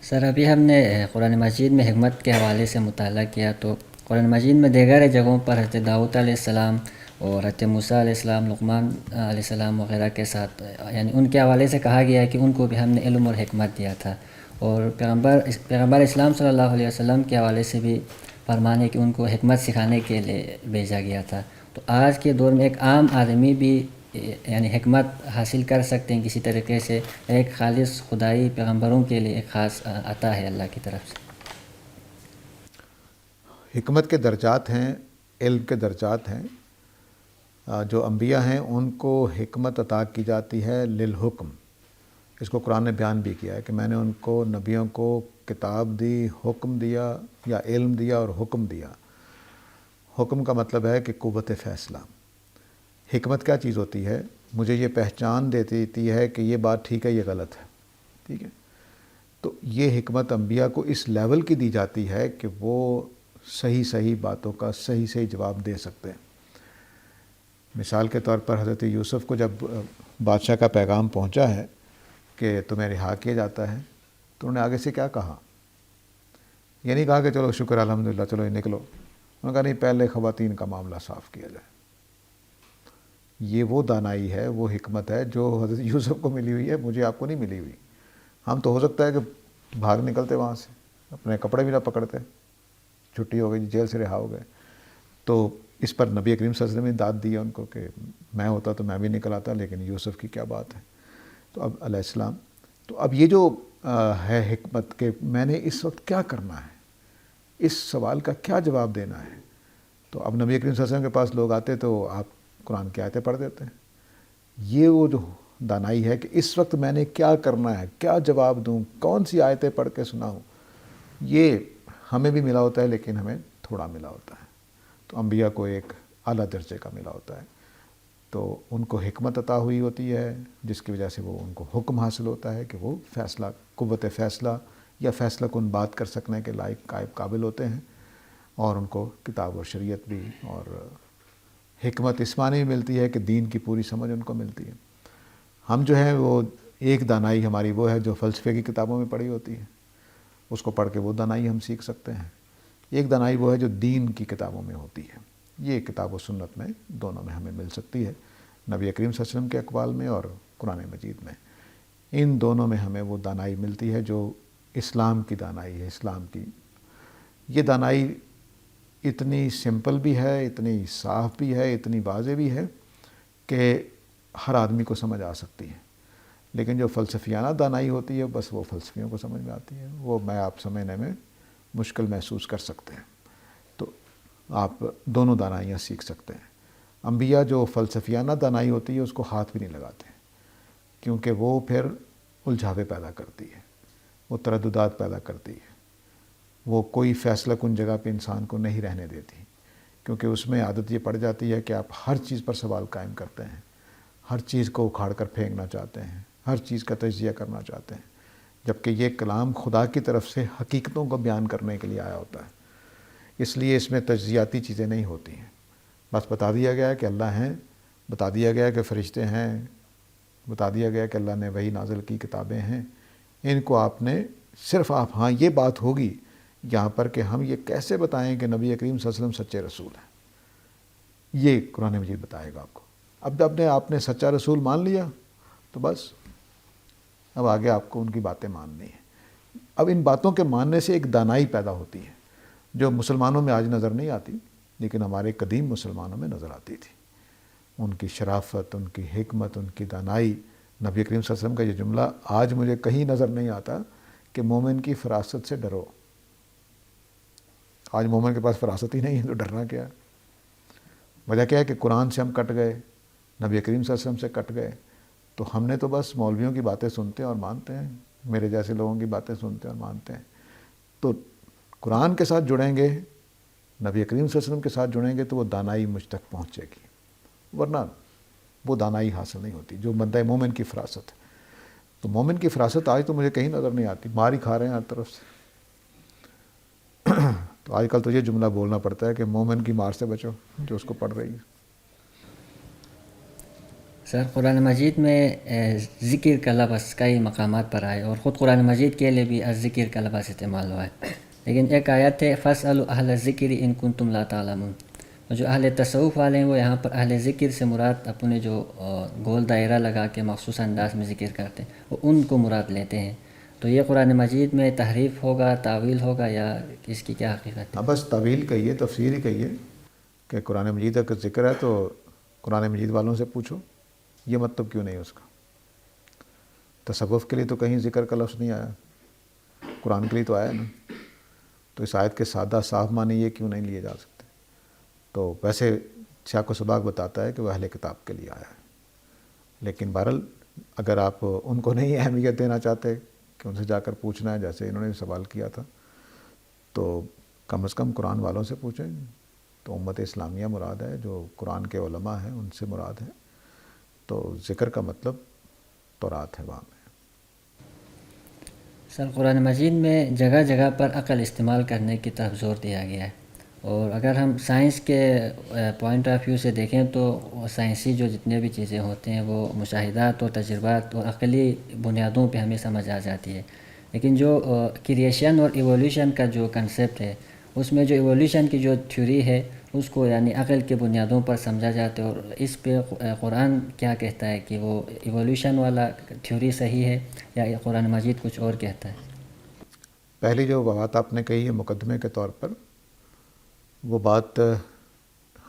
سر ابھی ہم نے قرآن مجید میں حکمت کے حوالے سے مطالعہ کیا، تو قرآن مجید میں دیگر جگہوں پر حضرت داؤد علیہ السلام اور حضرت موسیٰ علیہ السلام، لقمان علیہ السلام وغیرہ کے ساتھ یعنی ان کے حوالے سے کہا گیا ہے کہ ان کو بھی ہم نے علم اور حکمت دیا تھا، اور پیغمبر اسلام صلی اللہ علیہ وسلم کے حوالے سے بھی فرمان ہے کہ ان کو حکمت سکھانے کے لیے بھیجا گیا تھا۔ تو آج کے دور میں ایک عام آدمی بھی یعنی حکمت حاصل کر سکتے ہیں کسی طریقے سے، ایک خالص خدائی پیغمبروں کے لیے ایک خاص عطا ہے اللہ کی طرف سے۔ حکمت کے درجات ہیں، علم کے درجات ہیں۔ جو انبیاء ہیں ان کو حکمت عطا کی جاتی ہے للحکم۔ اس کو قرآن نے بیان بھی کیا ہے کہ میں نے ان کو نبیوں کو کتاب دی، حکم دیا، یا علم دیا اور حکم دیا۔ حکم کا مطلب ہے کہ قوت فیصلہ۔ حکمت کیا چیز ہوتی ہے؟ مجھے یہ پہچان دیتی ہے کہ یہ بات ٹھیک ہے، یہ غلط ہے، ٹھیک ہے۔ تو یہ حکمت انبیاء کو اس لیول کی دی جاتی ہے کہ وہ صحیح باتوں کا صحیح جواب دے سکتے ہیں۔ مثال کے طور پر حضرت یوسف کو جب بادشاہ کا پیغام پہنچا ہے کہ تمہیں رہا کیا جاتا ہے، تو انہوں نے آگے سے کیا کہا؟ یہ نہیں کہا کہ چلو شکر الحمدللہ چلو یہ نکلو، انہوں نے کہا نہیں، پہلے خواتین کا معاملہ صاف کیا جائے۔ یہ وہ دانائی ہے، وہ حکمت ہے جو حضرت یوسف کو ملی ہوئی ہے، مجھے آپ کو نہیں ملی ہوئی۔ ہم تو ہو سکتا ہے کہ بھاگ نکلتے وہاں سے، اپنے کپڑے بھی نہ پکڑتے، چھٹی ہو گئی، جیل سے رہا ہو گئے۔ تو اس پر نبی کریم صلی اللہ علیہ وسلم نے داد دی ہے ان کو کہ میں ہوتا تو میں بھی نکل آتا، لیکن یوسف کی کیا بات ہے۔ تو اب علیہ السلام، تو اب یہ جو ہے حکمت کہ میں نے اس وقت کیا کرنا ہے، اس سوال کا کیا جواب دینا ہے۔ تو اب نبی کریم صلی اللہ علیہ وسلم کے پاس لوگ آتے تو آپ قرآن کی آیتیں پڑھ دیتے ہیں۔ یہ وہ جو دانائی ہے کہ اس وقت میں نے کیا کرنا ہے، کیا جواب دوں، کون سی آیتیں پڑھ کے سناؤں، یہ ہمیں بھی ملا ہوتا ہے لیکن ہمیں تھوڑا ملا ہوتا ہے. تو انبیاء کو ایک اعلیٰ درجے کا ملا ہوتا ہے. تو ان کو حکمت عطا ہوئی ہوتی ہے جس کی وجہ سے وہ ان کو حکم حاصل ہوتا ہے کہ وہ فیصلہ قوت فیصلہ یا فیصلہ کن بات کر سکنے کے لائق قابل ہوتے ہیں. اور ان کو کتاب و شریعت بھی اور حکمت اس معنی بھی ملتی ہے کہ دین کی پوری سمجھ ان کو ملتی ہے. ہم جو ہیں وہ ایک دانائی ہماری وہ ہے جو فلسفے کی کتابوں میں پڑھی ہوتی ہے، اس کو پڑھ کے وہ دانائی ہم سیکھ سکتے ہیں. ایک دانائی وہ ہے جو دین کی کتابوں میں ہوتی ہے. یہ کتاب و سنت میں دونوں میں ہمیں مل سکتی ہے، نبی کریم صلی اللہ علیہ وسلم کے اقوال میں اور قرآن مجید میں. ان دونوں میں ہمیں وہ دانائی ملتی ہے جو اسلام کی دانائی ہے. اسلام کی یہ دانائی اتنی سمپل بھی ہے، اتنی صاف بھی ہے، اتنی واضح بھی ہے کہ ہر آدمی کو سمجھ آ سکتی ہے. لیکن جو فلسفیانہ دانائی ہوتی ہے بس وہ فلسفیوں کو سمجھ میں آتی ہے، وہ میں آپ سمجھنے میں مشکل محسوس کر سکتے ہیں. تو آپ دونوں دانائیاں سیکھ سکتے ہیں. انبیاء جو فلسفیانہ دانائی ہوتی ہے اس کو ہاتھ بھی نہیں لگاتے کیونکہ وہ پھر الجھاوے پیدا کرتی ہے، وہ ترددات پیدا کرتی ہے، وہ کوئی فیصلہ کن جگہ پہ انسان کو نہیں رہنے دیتی کیونکہ اس میں عادت یہ پڑ جاتی ہے کہ آپ ہر چیز پر سوال قائم کرتے ہیں، ہر چیز کو اکھاڑ کر پھینکنا چاہتے ہیں، ہر چیز کا تجزیہ کرنا چاہتے ہیں، جبکہ یہ کلام خدا کی طرف سے حقیقتوں کو بیان کرنے کے لیے آیا ہوتا ہے. اس لیے اس میں تجزیاتی چیزیں نہیں ہوتی ہیں. بس بتا دیا گیا ہے کہ اللہ ہیں، بتا دیا گیا کہ فرشتے ہیں، بتا دیا گیا کہ اللہ نے وحی نازل کی کتابیں ہیں. ان کو آپ نے صرف آپ ہاں یہ بات ہوگی یہاں پر کہ ہم یہ کیسے بتائیں کہ نبی کریم صلی اللہ علیہ وسلم سچے رسول ہیں. یہ قرآن مجید بتائے گا آپ کو. اب آپ نے سچا رسول مان لیا تو بس اب آگے آپ کو ان کی باتیں ماننی ہیں. اب ان باتوں کے ماننے سے ایک دانائی پیدا ہوتی ہے جو مسلمانوں میں آج نظر نہیں آتی لیکن ہمارے قدیم مسلمانوں میں نظر آتی تھی. ان کی شرافت، ان کی حکمت، ان کی دانائی. نبی کریم صلی اللہ علیہ وسلم کا یہ جملہ آج مجھے کہیں نظر نہیں آتا کہ مومن کی فراست سے ڈرو. آج مومن کے پاس فراست ہی نہیں ہے تو ڈرنا کیا؟ وجہ کیا ہے کہ قرآن سے ہم کٹ گئے، نبی کریم صلی اللہ علیہ وسلم سے کٹ گئے. تو ہم نے تو بس مولویوں کی باتیں سنتے ہیں اور مانتے ہیں، میرے جیسے لوگوں کی باتیں سنتے ہیں اور مانتے ہیں. تو قرآن کے ساتھ جڑیں گے، نبی کریم صلی اللہ علیہ وسلم کے ساتھ جڑیں گے تو وہ دانائی مجھ تک پہنچے گی، ورنہ وہ دانائی حاصل نہیں ہوتی جو بندہ مومن کی فراست ہے. تو مومن کی فراست آج تو مجھے کہیں نظر نہیں آتی، مار ہی کھا رہے ہیں ہر طرف سے. تو آج کل تو یہ جملہ بولنا پڑتا ہے کہ مومن کی مار سے بچو جو اس کو پڑھ رہی ہے. سر قرآن مجید میں ذکر کا لفظ کئی مقامات پر آئے اور خود قرآن مجید کے لیے بھی ذکر کا لفظ استعمال ہوا ہے. لیکن ایک آیت ہے فَاسْأَلُوا أَهْلَ الذِّكْرِ إِن كُنتُمْ لَا تَعْلَمُونَ. جو اہل تصوف والے ہیں وہ یہاں پر اہل ذکر سے مراد اپنے جو گول دائرہ لگا کے مخصوص انداز میں ذکر کرتے ہیں وہ ان کو مراد لیتے ہیں. تو یہ قرآن مجید میں تحریف ہوگا، تعویل ہوگا یا اس کی کیا حقیقت ہے؟ بس تعویل کہیے، تفسیر ہی کہیے کہ قرآن مجید کا ذکر ہے تو قرآن مجید والوں سے پوچھو یہ مطلب کیوں نہیں اس کا. تصوف کے لیے تو کہیں ذکر کا لفظ نہیں آیا، قرآن کے لیے تو آیا نا. تو اس آیت کے سادہ صاف معنی یہ کیوں نہیں لیے جا سکتے؟ تو ویسے سیاق و سباق بتاتا ہے کہ وہ اہل کتاب کے لیے آیا ہے. لیکن بہرحال اگر آپ ان کو نہیں اہمیت دینا چاہتے کہ ان سے جا کر پوچھنا ہے جیسے انہوں نے سوال کیا تھا، تو کم از کم قرآن والوں سے پوچھیں. تو امت اسلامیہ مراد ہے، جو قرآن کے علماء ہیں ان سے مراد ہے. تو ذکر کا مطلب تورات ہے وہاں میں. سر قرآن مجید میں جگہ جگہ پر عقل استعمال کرنے کی طرف زور دیا گیا ہے، اور اگر ہم سائنس کے پوائنٹ آف ویو سے دیکھیں تو سائنسی جو جتنے بھی چیزیں ہوتے ہیں وہ مشاہدات اور تجربات اور عقلی بنیادوں پہ ہمیں سمجھ آ جاتی ہے. لیکن جو کریشن اور ایولیوشن کا جو کنسیپٹ ہے اس میں جو ایولیوشن کی جو تھیوری ہے اس کو یعنی عقل کے بنیادوں پر سمجھا جاتا ہے. اور اس پہ قرآن کیا کہتا ہے کہ وہ ایولیوشن والا تھیوری صحیح ہے یا قرآن مجید کچھ اور کہتا ہے؟ پہلی جو بات آپ نے کہی ہے مقدمے کے طور پر، وہ بات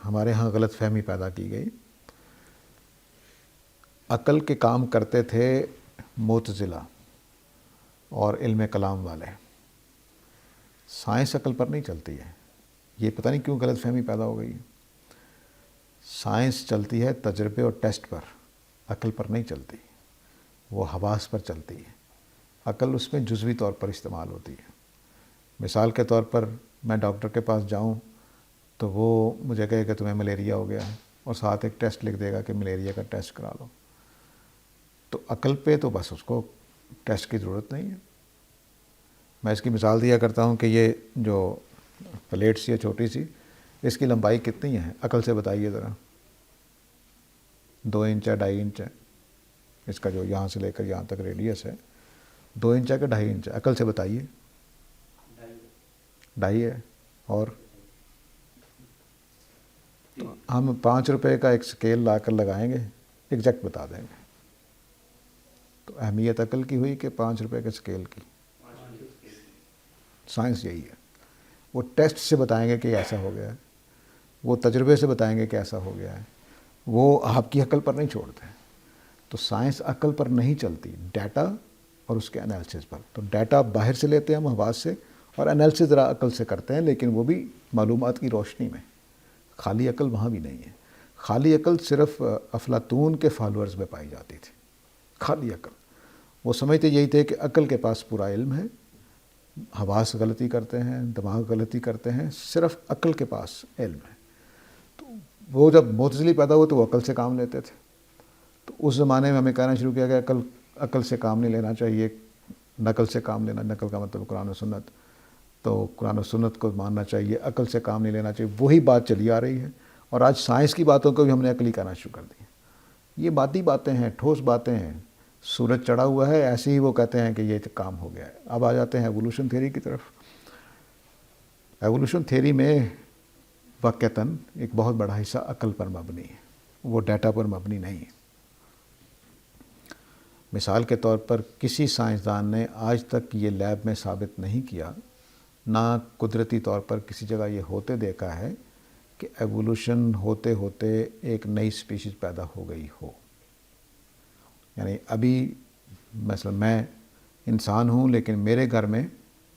ہمارے ہاں غلط فہمی پیدا کی گئی. عقل کے کام کرتے تھے معتزلہ اور علم کلام والے، سائنس عقل پر نہیں چلتی ہے. یہ پتہ نہیں کیوں غلط فہمی پیدا ہو گئی ہے. سائنس چلتی ہے تجربے اور ٹیسٹ پر، عقل پر نہیں چلتی، وہ حواس پر چلتی ہے. عقل اس میں جزوی طور پر استعمال ہوتی ہے. مثال کے طور پر میں ڈاکٹر کے پاس جاؤں تو وہ مجھے کہے کہ تمہیں ملیریا ہو گیا ہے اور ساتھ ایک ٹیسٹ لکھ دے گا کہ ملیریا کا ٹیسٹ کرا لو، تو عقل پہ تو بس اس کو ٹیسٹ کی ضرورت نہیں ہے۔ میں اس کی مثال دیا کرتا ہوں کہ یہ جو پلیٹ سی ہے چھوٹی سی، اس کی لمبائی کتنی ہے عقل سے بتائیے ذرا، 2 انچ ہے 2.5 انچ ہے، اس کا جو یہاں سے لے کر یہاں تک ریڈیس ہے 2 انچ ہے کہ 2.5 انچ ہے، عقل سے بتائیے۔ 2.5 ہے۔ اور تو ہم 5 روپے کا ایک سکیل لا کر لگائیں گے، ایگزیکٹ بتا دیں گے۔ تو اہمیت عقل کی ہوئی کہ 5 روپے کے سکیل کی؟ سائنس یہی ہے، وہ ٹیسٹ سے بتائیں گے کہ ایسا ہو گیا ہے، وہ تجربے سے بتائیں گے کہ ایسا ہو گیا ہے، وہ آپ کی عقل پر نہیں چھوڑتے۔ تو سائنس عقل پر نہیں چلتی، ڈیٹا اور اس کے انالیسس پر۔ تو ڈیٹا باہر سے لیتے ہیں ہم حواس سے، اور انالیسس ذرا عقل سے کرتے ہیں، لیکن وہ بھی معلومات کی روشنی میں۔ خالی عقل وہاں بھی نہیں ہے۔ خالی عقل صرف افلاطون کے فالوورز میں پائی جاتی تھی، خالی عقل۔ وہ سمجھتے یہی تھے کہ عقل کے پاس پورا علم ہے، حواس غلطی کرتے ہیں، دماغ غلطی کرتے ہیں، صرف عقل کے پاس علم ہے۔ تو وہ جب معتزلی پیدا ہوئے تو وہ عقل سے کام لیتے تھے۔ تو اس زمانے میں ہمیں کہنا شروع کیا کہ عقل سے کام نہیں لینا چاہیے، نقل سے کام لینا، نقل کا مطلب قرآن و سنت، تو قرآن و سنت کو ماننا چاہیے، عقل سے کام نہیں لینا چاہیے۔ وہی بات چلی آ رہی ہے، اور آج سائنس کی باتوں کو بھی ہم نے عقلی کہنا شروع کر دی۔ یہ مادی باتیں ہیں، ٹھوس باتیں ہیں۔ سورج چڑھا ہوا ہے، ایسے ہی وہ کہتے ہیں کہ یہ کام ہو گیا ہے۔ اب آ جاتے ہیں ایوولوشن تھیوری کی طرف۔ ایوولوشن تھیوری میں واقعتاً ایک بہت بڑا حصہ عقل پر مبنی ہے، وہ ڈیٹا پر مبنی نہیں ہے۔ مثال کے طور پر کسی سائنسدان نے آج تک یہ لیب میں ثابت نہیں کیا، نہ قدرتی طور پر کسی جگہ یہ ہوتے دیکھا ہے کہ ایوولوشن ہوتے ہوتے ایک نئی سپیشیز پیدا ہو گئی ہو۔ یعنی ابھی مثلا میں انسان ہوں، لیکن میرے گھر میں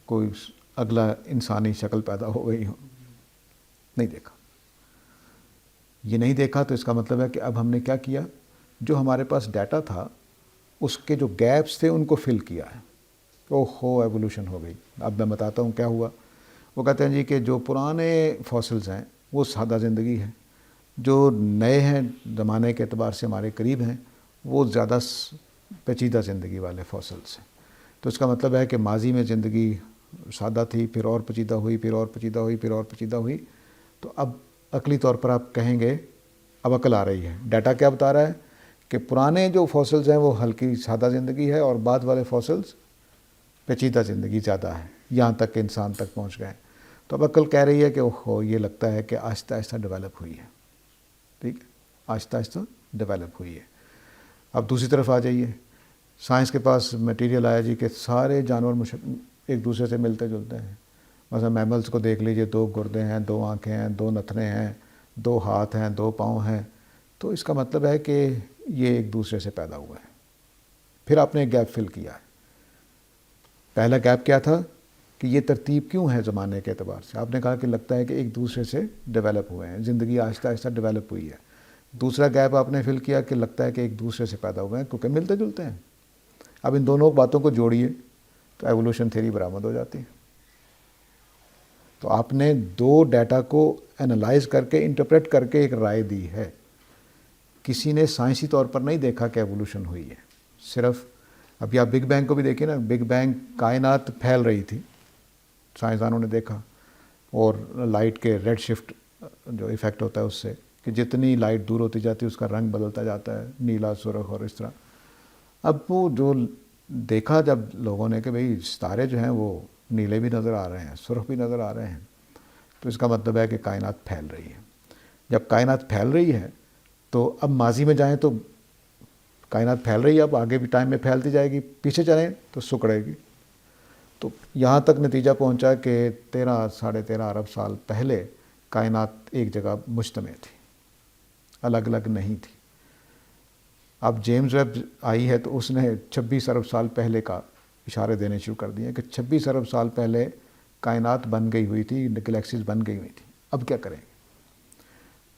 کوئی اگلا انسانی شکل پیدا ہو گئی ہو، نہیں دیکھا۔ یہ نہیں دیکھا تو اس کا مطلب ہے کہ اب ہم نے کیا کیا، جو ہمارے پاس ڈیٹا تھا اس کے جو گیپس تھے ان کو فل کیا ہے۔ اوہو ایوولوشن ہو گئی۔ اب میں بتاتا ہوں کیا ہوا۔ وہ کہتے ہیں جی کہ جو پرانے فاسلز ہیں وہ سادہ زندگی ہے، جو نئے ہیں زمانے کے اعتبار سے ہمارے قریب ہیں وہ زیادہ پیچیدہ زندگی والے فاسلز ہیں۔ تو اس کا مطلب ہے کہ ماضی میں زندگی سادہ تھی، پھر اور پیچیدہ ہوئی، پھر اور پیچیدہ ہوئی، پھر اور پیچیدہ ہوئی۔ تو اب عقلی طور پر آپ کہیں گے، اب عقل آ رہی ہے، ڈیٹا کیا بتا رہا ہے کہ پرانے جو فاسلز ہیں وہ ہلکی سادہ زندگی ہے، اور بعد والے فاسلز پیچیدہ زندگی زیادہ ہے، یہاں تک کہ انسان تک پہنچ گئے۔ تو اب عقل کہہ رہی ہے کہ اوہو یہ لگتا ہے کہ آہستہ آہستہ ڈیولپ ہوئی ہے، ٹھیک ہے، آہستہ آہستہ ڈیولپ ہوئی ہے۔ اب دوسری طرف آ جائیے، سائنس کے پاس میٹیریل آیا جی کہ سارے جانور ایک دوسرے سے ملتے جلتے ہیں۔ مثلا میملز کو دیکھ لیجئے، 2 گردے ہیں، 2 آنکھیں ہیں، 2 نتنے ہیں، 2 ہاتھ ہیں، 2 پاؤں ہیں۔ تو اس کا مطلب ہے کہ یہ ایک دوسرے سے پیدا ہوا ہے۔ پھر آپ نے ایک گیپ فل کیا ہے۔ پہلا گیپ کیا تھا کہ یہ ترتیب کیوں ہے زمانے کے اعتبار سے؟ آپ نے کہا کہ لگتا ہے کہ ایک دوسرے سے ڈیولپ ہوئے ہیں، زندگی آہستہ آہستہ ڈیولپ ہوئی ہے۔ دوسرا گیپ آپ نے فل کیا کہ لگتا ہے کہ ایک دوسرے سے پیدا ہوئے ہیں کیونکہ ملتے جلتے ہیں۔ اب ان دونوں باتوں کو جوڑیے تو ایوولوشن تھیوری برآمد ہو جاتی ہے۔ تو آپ نے 2 ڈیٹا کو انالائز کر کے انٹرپریٹ کر کے ایک رائے دی ہے۔ کسی نے سائنسی طور پر نہیں دیکھا کہ ایوولوشن ہوئی ہے، صرف ابھی آپ بگ بینگ کو بھی دیکھیں نا، بگ بینگ کائنات پھیل رہی تھی، سائنسدانوں نے دیکھا، اور لائٹ کے ریڈ شفٹ جو ایفیکٹ ہوتا ہے اس سے کہ جتنی لائٹ دور ہوتی جاتی ہے اس کا رنگ بدلتا جاتا ہے، نیلا، سرخ اور اس طرح۔ اب وہ جو دیکھا جب لوگوں نے کہ بھئی ستارے جو ہیں وہ نیلے بھی نظر آ رہے ہیں، سرخ بھی نظر آ رہے ہیں، تو اس کا مطلب ہے کہ کائنات پھیل رہی ہے۔ جب کائنات پھیل رہی ہے تو اب ماضی میں جائیں تو کائنات پھیل رہی ہے، اب آگے بھی ٹائم میں پھیلتی جائے گی، پیچھے چلیں تو سکڑے گی۔ تو یہاں تک نتیجہ پہنچا کہ 13-13.5 ارب سال پہلے کائنات ایک جگہ مجتمع تھی، الگ الگ نہیں تھی۔ اب جیمز ویب آئی ہے تو اس نے 26 ارب سال پہلے کا اشارے دینے شروع کر دیے کہ 26 ارب سال پہلے کائنات بن گئی ہوئی تھی، گلیکسیز بن گئی ہوئی تھی، اب کیا کریں گے؟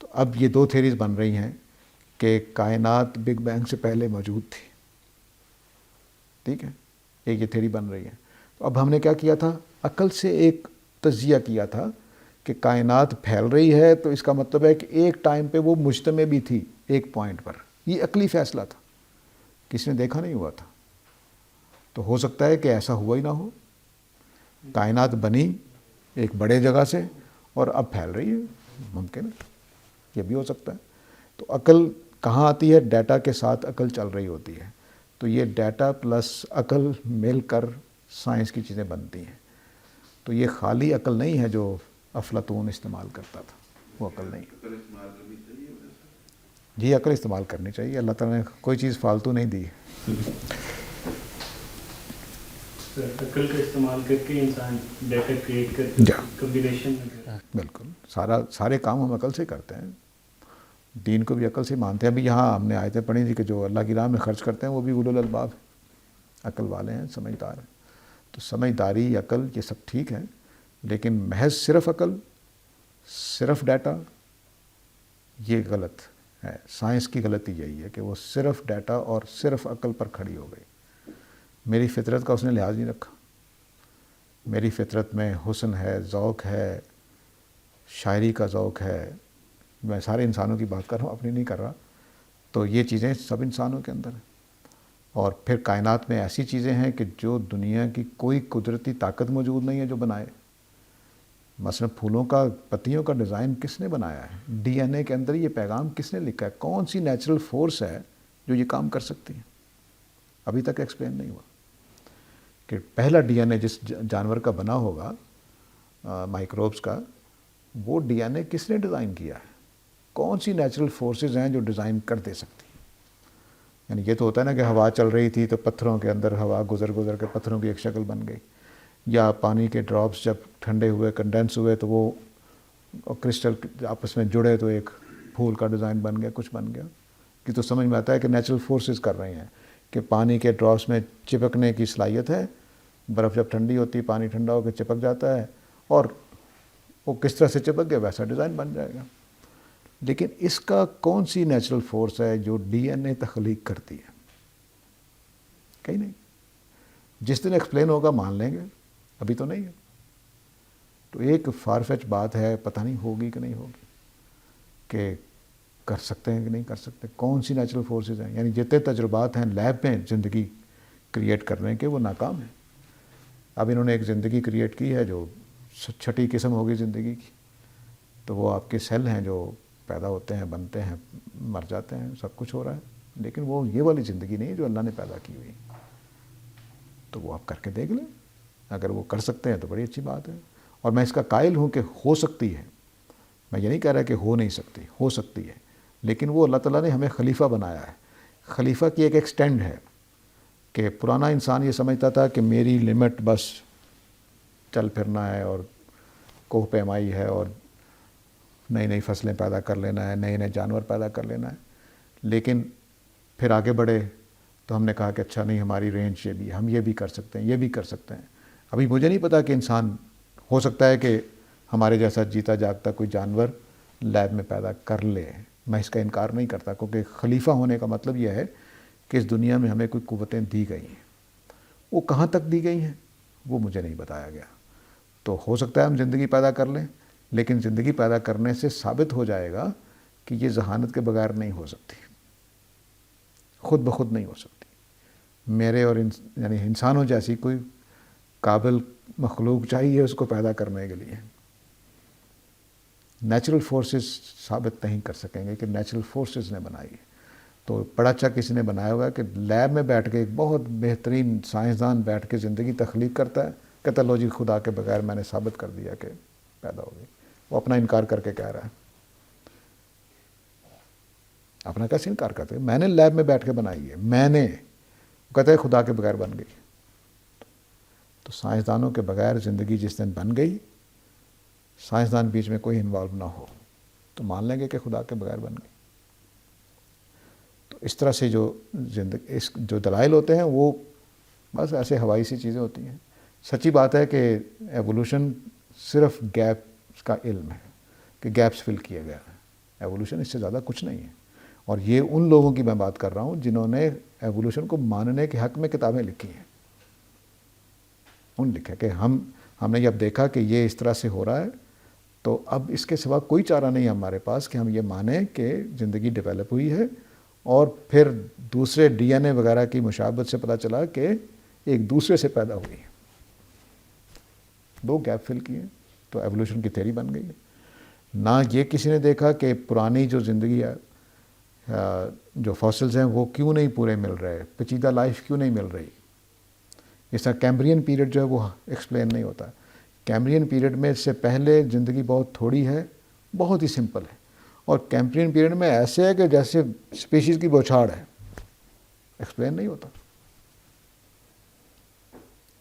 تو اب یہ 2 تھیریز بن رہی ہیں کہ کائنات بگ بینگ سے پہلے موجود تھی، ٹھیک ہے، ایک یہ تھیری بن رہی ہے۔ تو اب ہم نے کیا کیا تھا عقل سے ایک تجزیہ کیا تھا کہ کائنات پھیل رہی ہے تو اس کا مطلب ہے کہ ایک ٹائم پہ وہ مجتمع بھی تھی ایک پوائنٹ پر. یہ عقلی فیصلہ تھا, کسی نے دیکھا نہیں ہوا تھا. تو ہو سکتا ہے کہ ایسا ہوا ہی نہ ہو, کائنات بنی ایک بڑے جگہ سے اور اب پھیل رہی ہے, ممکن ہے, یہ بھی ہو سکتا ہے. تو عقل کہاں آتی ہے؟ ڈیٹا کے ساتھ عقل چل رہی ہوتی ہے. تو یہ ڈیٹا پلس عقل مل کر سائنس کی چیزیں بنتی ہیں. تو یہ خالی عقل نہیں ہے جو افلاطون استعمال کرتا تھا, وہ عقل نہیں. جی عقل استعمال کرنی چاہیے, اللہ تعالیٰ نے کوئی چیز فالتو نہیں دی. عقل کا استعمال کر کے انسان ڈیٹا کریٹ کرتے ہیں کمبینیشن میں. بالکل سارے کام ہم عقل سے کرتے ہیں, دین کو بھی عقل سے مانتے ہیں. ابھی یہاں ہم نے آیتیں پڑھی تھی کہ جو اللہ کی راہ میں خرچ کرتے ہیں وہ بھی اولو الالباب ہیں, عقل والے ہیں, سمجھدار ہیں. تو سمجھداری, عقل, یہ سب ٹھیک ہے, لیکن محض صرف عقل, صرف ڈیٹا, یہ غلط ہے. سائنس کی غلطی یہی ہے کہ وہ صرف ڈیٹا اور صرف عقل پر کھڑی ہو گئی. میری فطرت کا اس نے لحاظ نہیں رکھا. میری فطرت میں حسن ہے, ذوق ہے, شاعری کا ذوق ہے. میں سارے انسانوں کی بات کر رہا ہوں, اپنی نہیں کر رہا. تو یہ چیزیں سب انسانوں کے اندر ہیں. اور پھر کائنات میں ایسی چیزیں ہیں کہ جو دنیا کی کوئی قدرتی طاقت موجود نہیں ہے جو بنائے. مثلا پھولوں کا, پتیوں کا ڈیزائن کس نے بنایا ہے؟ ڈی این اے کے اندر یہ پیغام کس نے لکھا ہے؟ کون سی نیچرل فورس ہے جو یہ کام کر سکتی ہے؟ ابھی تک ایکسپلین نہیں ہوا کہ پہلا ڈی این اے جس جانور کا بنا ہوگا, مائکروبس کا, وہ ڈی این اے کس نے ڈیزائن کیا ہے؟ کون سی نیچرل فورسز ہیں جو ڈیزائن کر دے سکتی ہیں؟ یعنی یہ تو ہوتا ہے نا کہ ہوا چل رہی تھی تو پتھروں کے اندر ہوا گزر کے پتھروں کی ایک شکل بن گئی, یا پانی کے ڈراپس جب ٹھنڈے ہوئے, کنڈینس ہوئے, تو وہ کرسٹل آپس میں جڑے تو ایک پھول کا ڈیزائن بن گیا, کچھ بن گیا. کہ تو سمجھ میں آتا ہے کہ نیچرل فورسز کر رہے ہیں کہ پانی کے ڈراپس میں چپکنے کی صلاحیت ہے. برف جب ٹھنڈی ہوتی ہے, پانی ٹھنڈا ہو کے چپک جاتا ہے, اور وہ کس طرح سے چپک گیا ویسا ڈیزائن بن جائے گا. لیکن اس کا کون سی نیچرل فورس ہے جو ڈی این اے تخلیق کرتی ہے؟ کہیں نہیں. جس دن ایکسپلین ہوگا مان لیں گے, ابھی تو نہیں ہے. تو ایک فار فیچ بات ہے, پتہ نہیں ہوگی کہ نہیں ہوگی, کہ کر سکتے ہیں کہ نہیں کر سکتے. کون سی نیچرل فورسز ہیں؟ یعنی جتنے تجربات ہیں لیب میں زندگی کریٹ کرنے کے, وہ ناکام ہیں. اب انہوں نے ایک زندگی کریٹ کی ہے جو چھٹی قسم ہوگی زندگی کی, تو وہ آپ کے سیل ہیں جو پیدا ہوتے ہیں, بنتے ہیں, مر جاتے ہیں, سب کچھ ہو رہا ہے. لیکن وہ یہ والی زندگی نہیں ہے جو اللہ نے پیدا کی ہوئی. تو وہ آپ کر کے دیکھ لیں, اگر وہ کر سکتے ہیں تو بڑی اچھی بات ہے. اور میں اس کا قائل ہوں کہ ہو سکتی ہے. میں یہ نہیں کہہ رہا کہ ہو نہیں سکتی, ہو سکتی ہے. لیکن وہ اللہ تعالیٰ نے ہمیں خلیفہ بنایا ہے. خلیفہ کی ایک ایکسٹینڈ ہے کہ پرانا انسان یہ سمجھتا تھا کہ میری لمٹ بس چل پھرنا ہے اور کوہ پیمائی ہے اور نئی نئی فصلیں پیدا کر لینا ہے, نئے نئے جانور پیدا کر لینا ہے. لیکن پھر آگے بڑھے تو ہم نے کہا کہ اچھا نہیں, ہماری رینج یہ بھی, ہم یہ بھی کر سکتے ہیں, یہ بھی کر سکتے ہیں. ابھی مجھے نہیں پتا کہ انسان, ہو سکتا ہے کہ ہمارے جیسا جیتا جاگتا کوئی جانور لیب میں پیدا کر لے. میں اس کا انکار نہیں کرتا, کیونکہ خلیفہ ہونے کا مطلب یہ ہے کہ اس دنیا میں ہمیں کوئی قوتیں دی گئی ہیں. وہ کہاں تک دی گئی ہیں وہ مجھے نہیں بتایا گیا. تو ہو سکتا ہے ہم زندگی پیدا کر لیں, لیکن زندگی پیدا کرنے سے ثابت ہو جائے گا کہ یہ ذہانت کے بغیر نہیں ہو سکتی, خود بخود نہیں ہو سکتی. میرے اور یعنی انسانوں جیسی کوئی قابل مخلوق چاہیے اس کو پیدا کرنے کے لیے. نیچرل فورسز ثابت نہیں کر سکیں گے کہ نیچرل فورسز نے بنائی ہے. تو بڑا اچھا کسی نے بنایا ہوگا کہ لیب میں بیٹھ کے ایک بہت بہترین سائنسدان بیٹھ کے زندگی تخلیق کرتا ہے, کہتا لو جی خدا کے بغیر میں نے ثابت کر دیا کہ پیدا ہو گئی. وہ اپنا انکار کر کے کہہ رہا ہے. اپنا کیسے انکار کرتے ہیں؟ میں نے لیب میں بیٹھ کے بنائی ہے, میں نے. وہ کہتا ہے خدا کے بغیر بن گئی. تو سائنسدانوں کے بغیر زندگی جس دن بن گئی, سائنسدان بیچ میں کوئی انوالو نہ ہو, تو مان لیں گے کہ خدا کے بغیر بن گئی. تو اس طرح سے جو جو دلائل ہوتے ہیں وہ بس ایسے ہوائی سی چیزیں ہوتی ہیں. سچی بات ہے کہ ایوولوشن صرف گیپس کا علم ہے, کہ گیپس فل کیا گیا ہے. ایوولوشن اس سے زیادہ کچھ نہیں ہے. اور یہ ان لوگوں کی میں بات کر رہا ہوں جنہوں نے ایوولوشن کو ماننے کے حق میں کتابیں لکھی ہیں. ان لکھا کہ ہم نے جب دیکھا کہ یہ اس طرح سے ہو رہا ہے تو اب اس کے سوا کوئی چارہ نہیں ہے ہمارے پاس کہ ہم یہ مانیں کہ زندگی ڈیولپ ہوئی ہے، اور پھر دوسرے ڈی این اے وغیرہ کی مشابہت سے پتہ چلا کہ ایک دوسرے سے پیدا ہوئی ہے، 2 گیپ فل کیے تو ایوولوشن کی تھیوری بن گئی ہے۔ نہ یہ کسی نے دیکھا کہ پرانی جو زندگی ہے، جو فاسلز ہیں وہ کیوں نہیں پورے مل رہے، پیچیدہ لائف کیوں نہیں مل رہی۔ اس طرح کیمبرین پیریڈ جو ہے وہ ایکسپلین نہیں ہوتا۔ کیمبرین پیریڈ میں اس سے پہلے زندگی بہت تھوڑی ہے، بہت ہی سمپل ہے، اور کیمبرین پیریڈ میں ایسے ہے کہ جیسے اسپیشیز کی بوچھاڑ ہے، ایکسپلین نہیں ہوتا،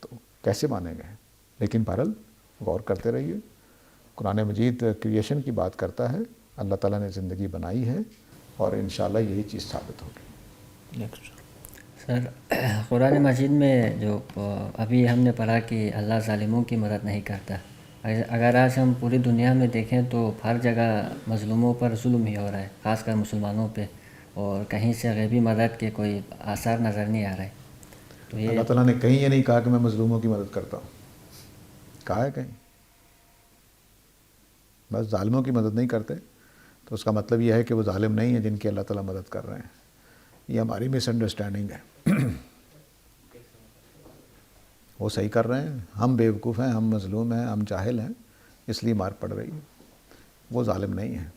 تو کیسے مانیں گے؟ لیکن بہرحال غور کرتے رہیے، قرآن مجید کریشن کی بات کرتا ہے، اللہ تعالیٰ نے زندگی بنائی ہے، اور انشاءاللہ یہی چیز ثابت ہوگی۔ سر قرآن مجید میں جو ابھی ہم نے پڑھا کہ اللہ ظالموں کی مدد نہیں کرتا، اگر آج ہم پوری دنیا میں دیکھیں تو ہر جگہ مظلوموں پر ظلم ہی ہو رہا ہے، خاص کر مسلمانوں پہ، اور کہیں سے غیبی مدد کے کوئی آثار نظر نہیں آ رہے۔ تو یہ اللہ تعالیٰ نے کہیں یہ نہیں کہا کہ میں مظلوموں کی مدد کرتا ہوں، کہا ہے کہیں؟ بس ظالموں کی مدد نہیں کرتے تو اس کا مطلب یہ ہے کہ وہ ظالم نہیں ہیں جن کی اللہ تعالیٰ مدد کر رہے ہیں۔ یہ ہماری مس انڈرسٹینڈنگ ہے، وہ صحیح کر رہے ہیں، ہم بیوقوف ہیں، ہم مظلوم ہیں، ہم جاہل ہیں، اس لیے مار پڑ رہی ہے، وہ ظالم نہیں ہیں۔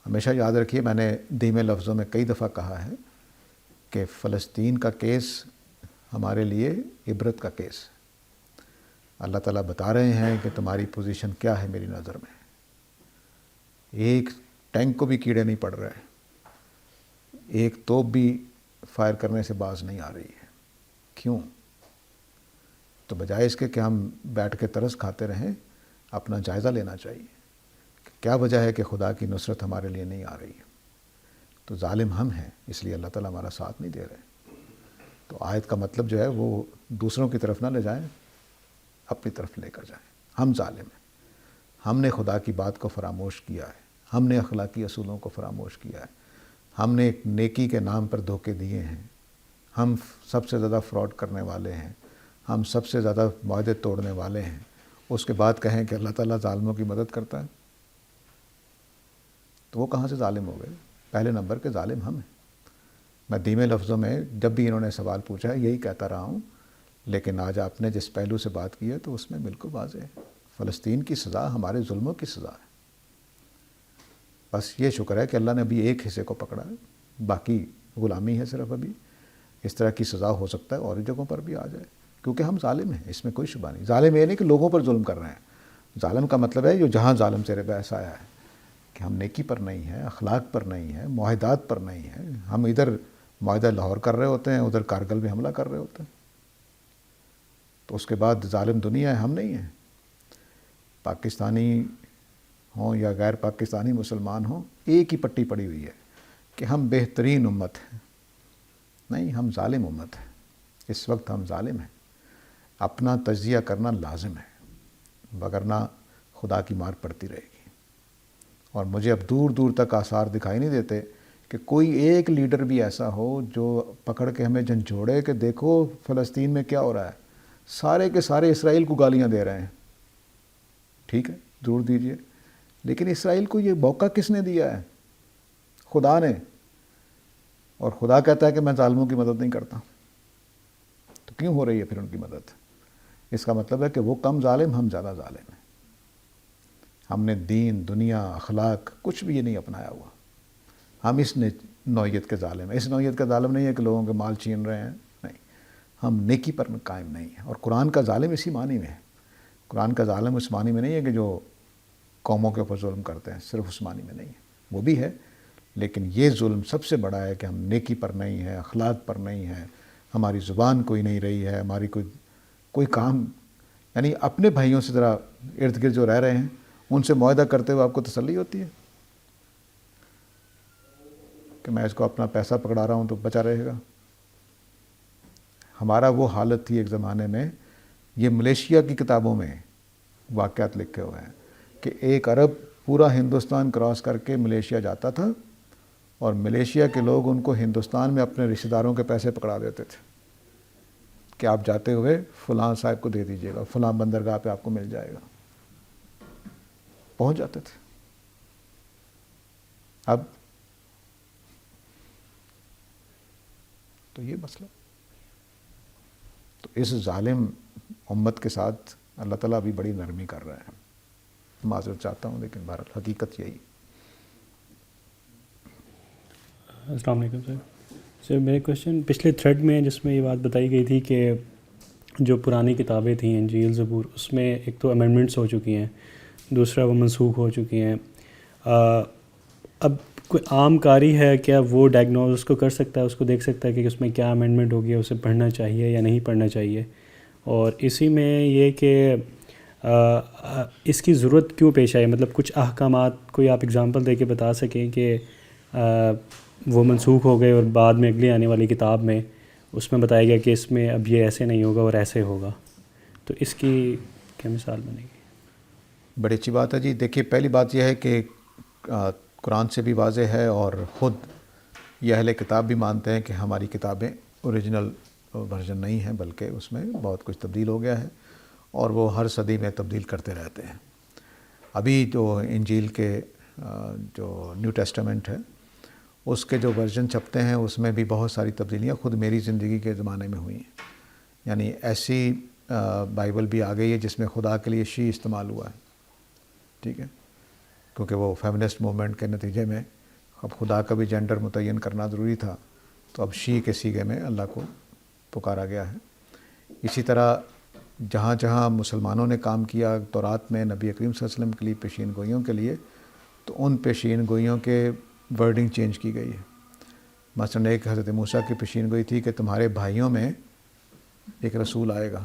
ہمیشہ یاد رکھیے، میں نے دھیمے لفظوں میں کئی دفعہ کہا ہے کہ فلسطین کا کیس ہمارے لیے عبرت کا کیس ہے۔ اللہ تعالیٰ بتا رہے ہیں کہ تمہاری پوزیشن کیا ہے میری نظر میں۔ ایک ٹینک کو بھی کیڑے نہیں پڑ رہے، ایک توپ بھی فائر کرنے سے باز نہیں آ رہی ہے۔ کیوں؟ تو بجائے اس کے کہ ہم بیٹھ کے ترس کھاتے رہیں، اپنا جائزہ لینا چاہیے کہ کیا وجہ ہے کہ خدا کی نصرت ہمارے لیے نہیں آ رہی ہے۔ تو ظالم ہم ہیں، اس لیے اللہ تعالیٰ ہمارا ساتھ نہیں دے رہے۔ تو آیت کا مطلب جو ہے وہ دوسروں کی طرف نہ لے جائیں، اپنی طرف لے کر جائیں۔ ہم ظالم ہیں، ہم نے خدا کی بات کو فراموش کیا ہے، ہم نے اخلاقی اصولوں کو فراموش کیا ہے، ہم نے ایک نیکی کے نام پر دھوکے دیے ہیں، ہم سب سے زیادہ فراڈ کرنے والے ہیں، ہم سب سے زیادہ معاہدے توڑنے والے ہیں۔ اس کے بعد کہیں کہ اللہ تعالیٰ ظالموں کی مدد کرتا ہے، تو وہ کہاں سے ظالم ہو گئے؟ پہلے نمبر کے ظالم ہم ہیں۔ میں دھیمے لفظوں میں جب بھی انہوں نے سوال پوچھا ہے یہی کہتا رہا ہوں، لیکن آج آپ نے جس پہلو سے بات کی ہے تو اس میں بالکل واضح ہے، فلسطین کی سزا ہمارے ظلموں کی سزا ہے۔ بس یہ شکر ہے کہ اللہ نے ابھی ایک حصے کو پکڑا ہے، باقی غلامی ہے صرف ابھی۔ اس طرح کی سزا ہو سکتا ہے اور جگہوں پر بھی آ جائے، کیونکہ ہم ظالم ہیں، اس میں کوئی شبہ نہیں۔ ظالم یہ نہیں کہ لوگوں پر ظلم کر رہے ہیں، ظالم کا مطلب ہے جو جہاں ظالم سے بحث آیا ہے کہ ہم نیکی پر نہیں ہیں، اخلاق پر نہیں ہیں، معاہدات پر نہیں ہیں۔ ہم ادھر معاہدہ لاہور کر رہے ہوتے ہیں، ادھر کارگل میں حملہ کر رہے ہوتے ہیں، تو اس کے بعد ظالم دنیا ہے، ہم نہیں ہیں۔ پاکستانی ہوں یا غیر پاکستانی مسلمان ہوں، ایک ہی پٹی پڑی ہوئی ہے کہ ہم بہترین امت ہیں۔ نہیں، ہم ظالم امت ہیں، اس وقت ہم ظالم ہیں۔ اپنا تجزیہ کرنا لازم ہے، وگرنہ خدا کی مار پڑتی رہے گی۔ اور مجھے اب دور دور تک آثار دکھائی نہیں دیتے کہ کوئی ایک لیڈر بھی ایسا ہو جو پکڑ کے ہمیں جھنجھوڑے کہ دیکھو فلسطین میں کیا ہو رہا ہے۔ سارے کے سارے اسرائیل کو گالیاں دے رہے ہیں، ٹھیک ہے ضرور دیجئے، لیکن اسرائیل کو یہ موقع کس نے دیا ہے؟ خدا نے۔ اور خدا کہتا ہے کہ میں ظالموں کی مدد نہیں کرتا، تو کیوں ہو رہی ہے پھر ان کی مدد؟ اس کا مطلب ہے کہ وہ کم ظالم، ہم زیادہ ظالم ہیں۔ ہم نے دین، دنیا، اخلاق کچھ بھی یہ نہیں اپنایا ہوا، ہم اس نوعیت کے ظالم ہیں۔ اس نوعیت کا ظالم نہیں ہے کہ لوگوں کے مال چھین رہے ہیں، نہیں، ہم نیکی پر قائم نہیں ہیں۔ اور قرآن کا ظالم اسی معنی میں ہے، قرآن کا ظالم اس معنی میں نہیں ہے کہ جو قوموں کے اوپر ظلم کرتے ہیں، صرف اس معنی میں نہیں ہے، وہ بھی ہے، لیکن یہ ظلم سب سے بڑا ہے کہ ہم نیکی پر نہیں ہیں، اخلاق پر نہیں ہیں، ہماری زبان کوئی نہیں رہی ہے، ہماری کوئی کام، یعنی اپنے بھائیوں سے ذرا ارد گرد جو رہ رہے ہیں ان سے معاہدہ کرتے ہوئے آپ کو تسلی ہوتی ہے کہ میں اس کو اپنا پیسہ پکڑا رہا ہوں تو بچا رہے گا۔ ہمارا وہ حالت تھی ایک زمانے میں، یہ ملیشیا کی کتابوں میں واقعات لکھے ہوئے ہیں کہ ایک عرب پورا ہندوستان کراس کر کے ملیشیا جاتا تھا، اور ملیشیا کے لوگ ان کو ہندوستان میں اپنے رشتہ داروں کے پیسے پکڑا دیتے تھے کہ آپ جاتے ہوئے فلاں صاحب کو دے دیجیے گا، فلاں بندرگاہ پہ آپ کو مل جائے گا، پہنچ جاتے تھے۔ اب تو یہ مسئلہ، تو اس ظالم امت کے ساتھ اللہ تعالیٰ ابھی بڑی نرمی کر رہا ہے۔ معذرت چاہتا ہوں لیکن بہرحال حقیقت یہی۔ السلام علیکم سر۔ سر میرے کوشچن پچھلے تھریڈ میں جس میں یہ بات بتائی گئی تھی کہ جو پرانی کتابیں تھیں انجیل زبور، اس میں ایک تو امینڈمنٹس ہو چکی ہیں، دوسرا وہ منسوخ ہو چکی ہیں۔ اب کوئی عام قاری ہے کیا وہ ڈائگنوز اس کو کر سکتا ہے، اس کو دیکھ سکتا ہے کہ اس میں کیا امینڈمنٹ ہوگی، اسے پڑھنا چاہیے یا نہیں پڑھنا چاہیے؟ اور اسی میں یہ کہ اس کی ضرورت کیوں پیش آئی، مطلب کچھ احکامات کوئی آپ اگزامپل دے کے بتا سکیں کہ وہ منسوخ ہو گئے اور بعد میں اگلی آنے والی کتاب میں اس میں بتایا گیا کہ اس میں اب یہ ایسے نہیں ہوگا اور ایسے ہوگا، تو اس کی کیا مثال بنے گی؟ بڑی اچھی بات ہے جی۔ دیکھیے پہلی بات یہ ہے کہ قرآن سے بھی واضح ہے اور خود یہ اہل کتاب بھی مانتے ہیں کہ ہماری کتابیں اوریجنل ورژن نہیں ہیں، بلکہ اس میں بہت کچھ تبدیل ہو گیا ہے اور وہ ہر صدی میں تبدیل کرتے رہتے ہیں۔ ابھی جو انجیل کے جو نیو ٹیسٹامنٹ ہے اس کے جو ورژن چھپتے ہیں اس میں بھی بہت ساری تبدیلیاں خود میری زندگی کے زمانے میں ہوئی ہیں۔ یعنی ایسی بائبل بھی آ گئی ہے جس میں خدا کے لیے شی استعمال ہوا ہے، ٹھیک ہے، کیونکہ وہ فیمنسٹ موومنٹ کے نتیجے میں اب خدا کا بھی جینڈر متعین کرنا ضروری تھا، تو اب شی کے سیغے میں اللہ کو پکارا گیا ہے۔ اسی طرح جہاں جہاں مسلمانوں نے کام کیا تورات میں نبی کریم صلی اللہ علیہ وسلم کے لیے پیشین گوئیوں کے لیے، تو ان پیشین گوئیوں کے ورڈنگ چینج کی گئی ہے۔ مثلا ایک حضرت موسیٰ کی پیشین گوئی تھی کہ تمہارے بھائیوں میں ایک رسول آئے گا،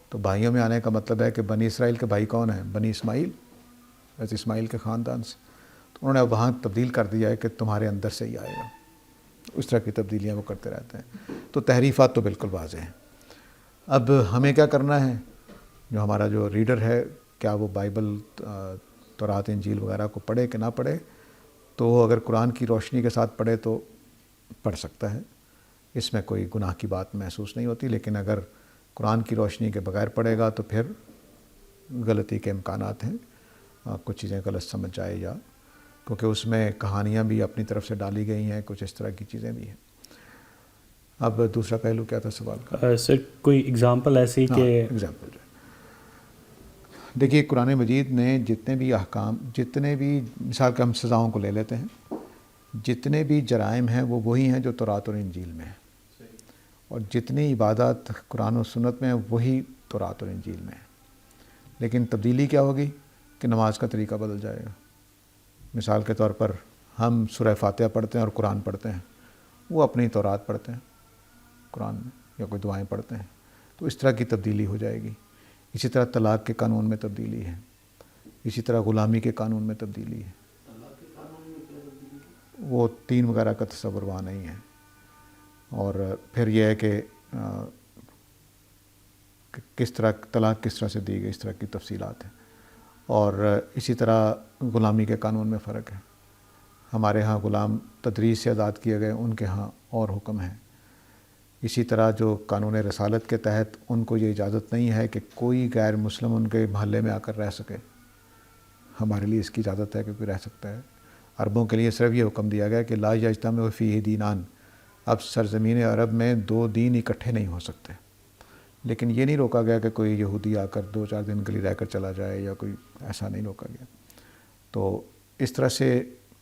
تو بھائیوں میں آنے کا مطلب ہے کہ بنی اسرائیل کے بھائی کون ہیں؟ بنی اسماعیل، حضرت اسماعیل کے خاندان سے، تو انہوں نے وہاں تبدیل کر دیا ہے کہ تمہارے اندر سے ہی آئے گا۔ اس طرح کی تبدیلیاں وہ کرتے رہتے ہیں، تو تحریفات تو بالکل واضح ہیں۔ اب ہمیں کیا کرنا ہے؟ جو ہمارا جو ریڈر ہے، کیا وہ بائبل تورات انجیل وغیرہ کو پڑھے کہ نہ پڑھے؟ تو وہ اگر قرآن کی روشنی کے ساتھ پڑھے تو پڑھ سکتا ہے، اس میں کوئی گناہ کی بات محسوس نہیں ہوتی، لیکن اگر قرآن کی روشنی کے بغیر پڑھے گا تو پھر غلطی کے امکانات ہیں، کچھ چیزیں غلط سمجھ جائے، یا کیونکہ اس میں کہانیاں بھی اپنی طرف سے ڈالی گئی ہیں، کچھ اس طرح کی چیزیں بھی ہیں۔ اب دوسرا پہلو کیا تھا سوال کا؟ سر کوئی اگزامپل ایسی کہ اگزامپل جو ہے، دیکھیے قرآن مجید نے جتنے بھی احکام، جتنے بھی مثال کے ہم سزاؤں کو لے لیتے ہیں، جتنے بھی جرائم ہیں وہ وہی ہیں جو تورات اور انجیل میں ہیں، اور جتنی عبادات قرآن و سنت میں ہیں وہی تورات اور انجیل میں ہیں، لیکن تبدیلی کیا ہوگی کہ نماز کا طریقہ بدل جائے گا۔ مثال کے طور پر ہم سورہ فاتحہ پڑھتے ہیں اور قرآن پڑھتے ہیں، وہ اپنی تورات پڑھتے ہیں قرآن میں، یا کوئی دعائیں پڑھتے ہیں، تو اس طرح کی تبدیلی ہو جائے گی۔ اسی طرح طلاق کے قانون میں تبدیلی ہے، اسی طرح غلامی کے قانون میں تبدیلی ہے۔ وہ 3 وغیرہ کا تصور وہاں نہیں ہے، اور پھر یہ ہے کہ کس طرح طلاق کس طرح سے دی گئی، اس طرح کی تفصیلات ہیں۔ اور اسی طرح غلامی کے قانون میں فرق ہے، ہمارے ہاں غلام تدریس سے آزاد کیے گئے، ان کے ہاں اور حکم ہے۔ اسی طرح جو قانون رسالت کے تحت ان کو یہ اجازت نہیں ہے کہ کوئی غیر مسلم ان کے محلے میں آ کر رہ سکے، ہمارے لیے اس کی اجازت ہے کہ کوئی رہ سکتا ہے۔ عربوں کے لیے صرف یہ حکم دیا گیا کہ لا یجتمع فیہ دینان، اب سرزمین عرب میں 2 دین اکٹھے نہیں ہو سکتے، لیکن یہ نہیں روکا گیا کہ کوئی یہودی آ کر 2-4 دن کے لیے رہ کر چلا جائے، یا کوئی ایسا نہیں روکا گیا۔ تو اس طرح سے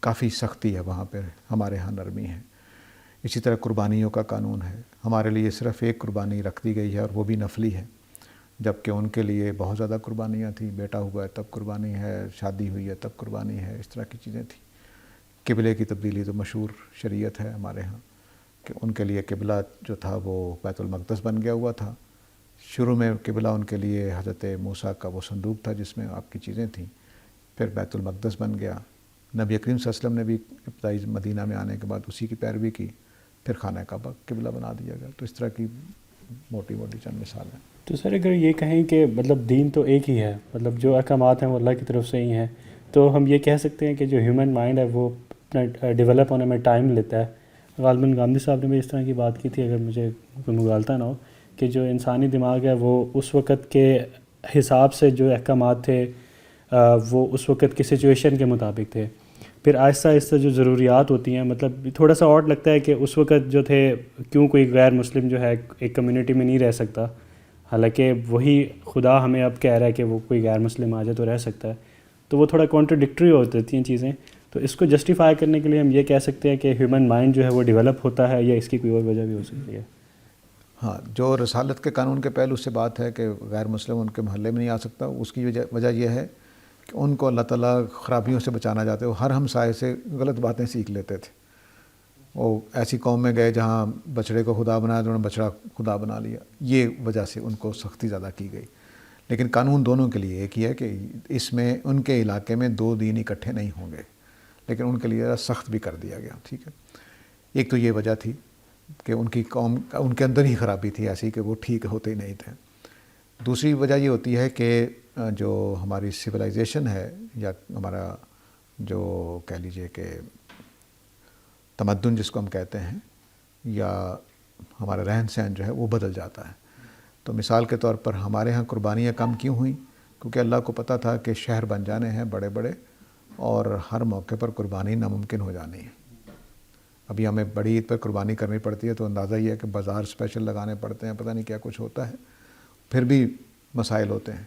کافی سختی ہے وہاں پہ، ہمارے ہاں نرمی ہے۔ اسی طرح قربانیوں کا قانون ہے، ہمارے لیے صرف ایک قربانی رکھ دی گئی ہے اور وہ بھی نفلی ہے، جبکہ ان کے لیے بہت زیادہ قربانیاں تھیں، بیٹا ہوا ہے تب قربانی ہے، شادی ہوئی ہے تب قربانی ہے، اس طرح کی چیزیں تھیں۔ قبلے کی تبدیلی تو مشہور شریعت ہے ہمارے ہاں، کہ ان کے لیے قبلہ جو تھا وہ بیت المقدس بن گیا ہوا تھا۔ شروع میں قبلہ ان کے لیے حضرت موسیٰ کا وہ صندوق تھا جس میں آپ کی چیزیں تھیں، پھر بیت المقدس بن گیا۔ نبی کریم صلی اللہ علیہ وسلم نے بھی ابتدائی مدینہ میں آنے کے بعد اسی کی پیروی کی، پھر خانہ کعبہ قبلہ بنا دیا گیا۔ تو اس طرح کی موٹی موٹی چند مثال ہیں۔ تو سر اگر یہ کہیں کہ مطلب دین تو ایک ہی ہے، مطلب جو احکامات ہیں وہ اللہ کی طرف سے ہی ہیں، تو ہم یہ کہہ سکتے ہیں کہ جو ہیومن مائنڈ ہے وہ اپنا ڈیولپ ہونے میں ٹائم لیتا ہے۔ غالباً گاندھی صاحب نے بھی اس طرح کی بات کی تھی، اگر مجھے کوئی مغالطہ نہ ہو، کہ جو انسانی دماغ ہے وہ اس وقت کے حساب سے جو احکامات تھے وہ اس وقت کی سچویشن کے مطابق تھے. پھر آہستہ آہستہ جو ضروریات ہوتی ہیں، مطلب تھوڑا سا آڈ لگتا ہے کہ اس وقت جو تھے کیوں کوئی غیر مسلم جو ہے ایک کمیونٹی میں نہیں رہ سکتا، حالانکہ وہی خدا ہمیں اب کہہ رہا ہے کہ وہ کوئی غیر مسلم آ جائے تو رہ سکتا ہے. تو وہ تھوڑا کانٹرڈکٹری ہو جاتی ہیں چیزیں. تو اس کو جسٹیفائی کرنے کے لیے ہم یہ کہہ سکتے ہیں کہ ہیومن مائنڈ جو ہے وہ ڈیولپ ہوتا ہے، یا اس کی کوئی اور وجہ بھی ہو سکتی ہے. ہاں، جو رسالت کے قانون کے پہلو سے بات ہے کہ غیر مسلم ان کے محلے میں نہیں آ سکتا، اس کی وجہ یہ ہے کہ ان کو اللہ تعالیٰ خرابیوں سے بچانا چاہتے. وہ ہر ہمسائے سے غلط باتیں سیکھ لیتے تھے. وہ ایسی قوم میں گئے جہاں بچڑے کو خدا بنایا تو انہوں نے بچڑا خدا بنا لیا. یہ وجہ سے ان کو سختی زیادہ کی گئی. لیکن قانون دونوں کے لیے ایک ہی ہے کہ اس میں ان کے علاقے میں دو دین اکٹھے نہیں ہوں گے، لیکن ان کے لیے سخت بھی کر دیا گیا. ٹھیک ہے، ایک تو یہ وجہ تھی کہ ان کی قوم ان کے اندر ہی خرابی تھی ایسی کہ وہ ٹھیک ہوتے ہی نہیں تھے. دوسری وجہ یہ ہوتی ہے کہ جو ہماری سویلائزیشن ہے، یا ہمارا جو کہہ لیجئے کہ تمدن جس کو ہم کہتے ہیں، یا ہمارا رہن سہن جو ہے وہ بدل جاتا ہے. تو مثال کے طور پر ہمارے ہاں قربانیاں کم کیوں ہوئیں؟ کیونکہ اللہ کو پتہ تھا کہ شہر بن جانے ہیں بڑے بڑے، اور ہر موقع پر قربانی ناممکن ہو جانی ہے. ابھی ہمیں بڑی عید پر قربانی کرنی پڑتی ہے تو اندازہ یہ ہے کہ بازار اسپیشل لگانے پڑتے ہیں، پتہ نہیں کیا کچھ ہوتا ہے، پھر بھی مسائل ہوتے ہیں.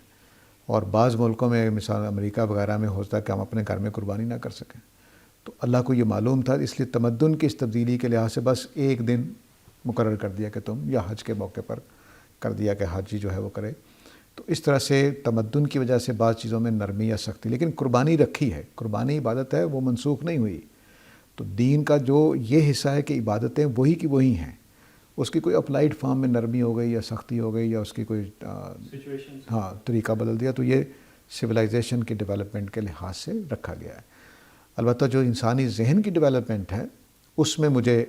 اور بعض ملکوں میں مثال امریکہ وغیرہ میں ہوتا ہے کہ ہم اپنے گھر میں قربانی نہ کر سکیں. تو اللہ کو یہ معلوم تھا، اس لیے تمدن کی اس تبدیلی کے لحاظ سے بس ایک دن مقرر کر دیا کہ تم، یا حج کے موقع پر کر دیا کہ حاجی جو ہے وہ کرے. تو اس طرح سے تمدن کی وجہ سے بعض چیزوں میں نرمی یا سختی، لیکن قربانی رکھی ہے. قربانی عبادت ہے، وہ منسوخ نہیں ہوئی. تو دین کا جو یہ حصہ ہے کہ عبادتیں وہی کی وہی ہیں، اس کی کوئی اپلائیڈ فارم میں نرمی ہو گئی یا سختی ہو گئی یا اس کی کوئی طریقہ بدل دیا، تو یہ سویلائزیشن کی ڈیولپمنٹ کے لحاظ سے رکھا گیا ہے. البتہ جو انسانی ذہن کی ڈیولپمنٹ ہے اس میں مجھے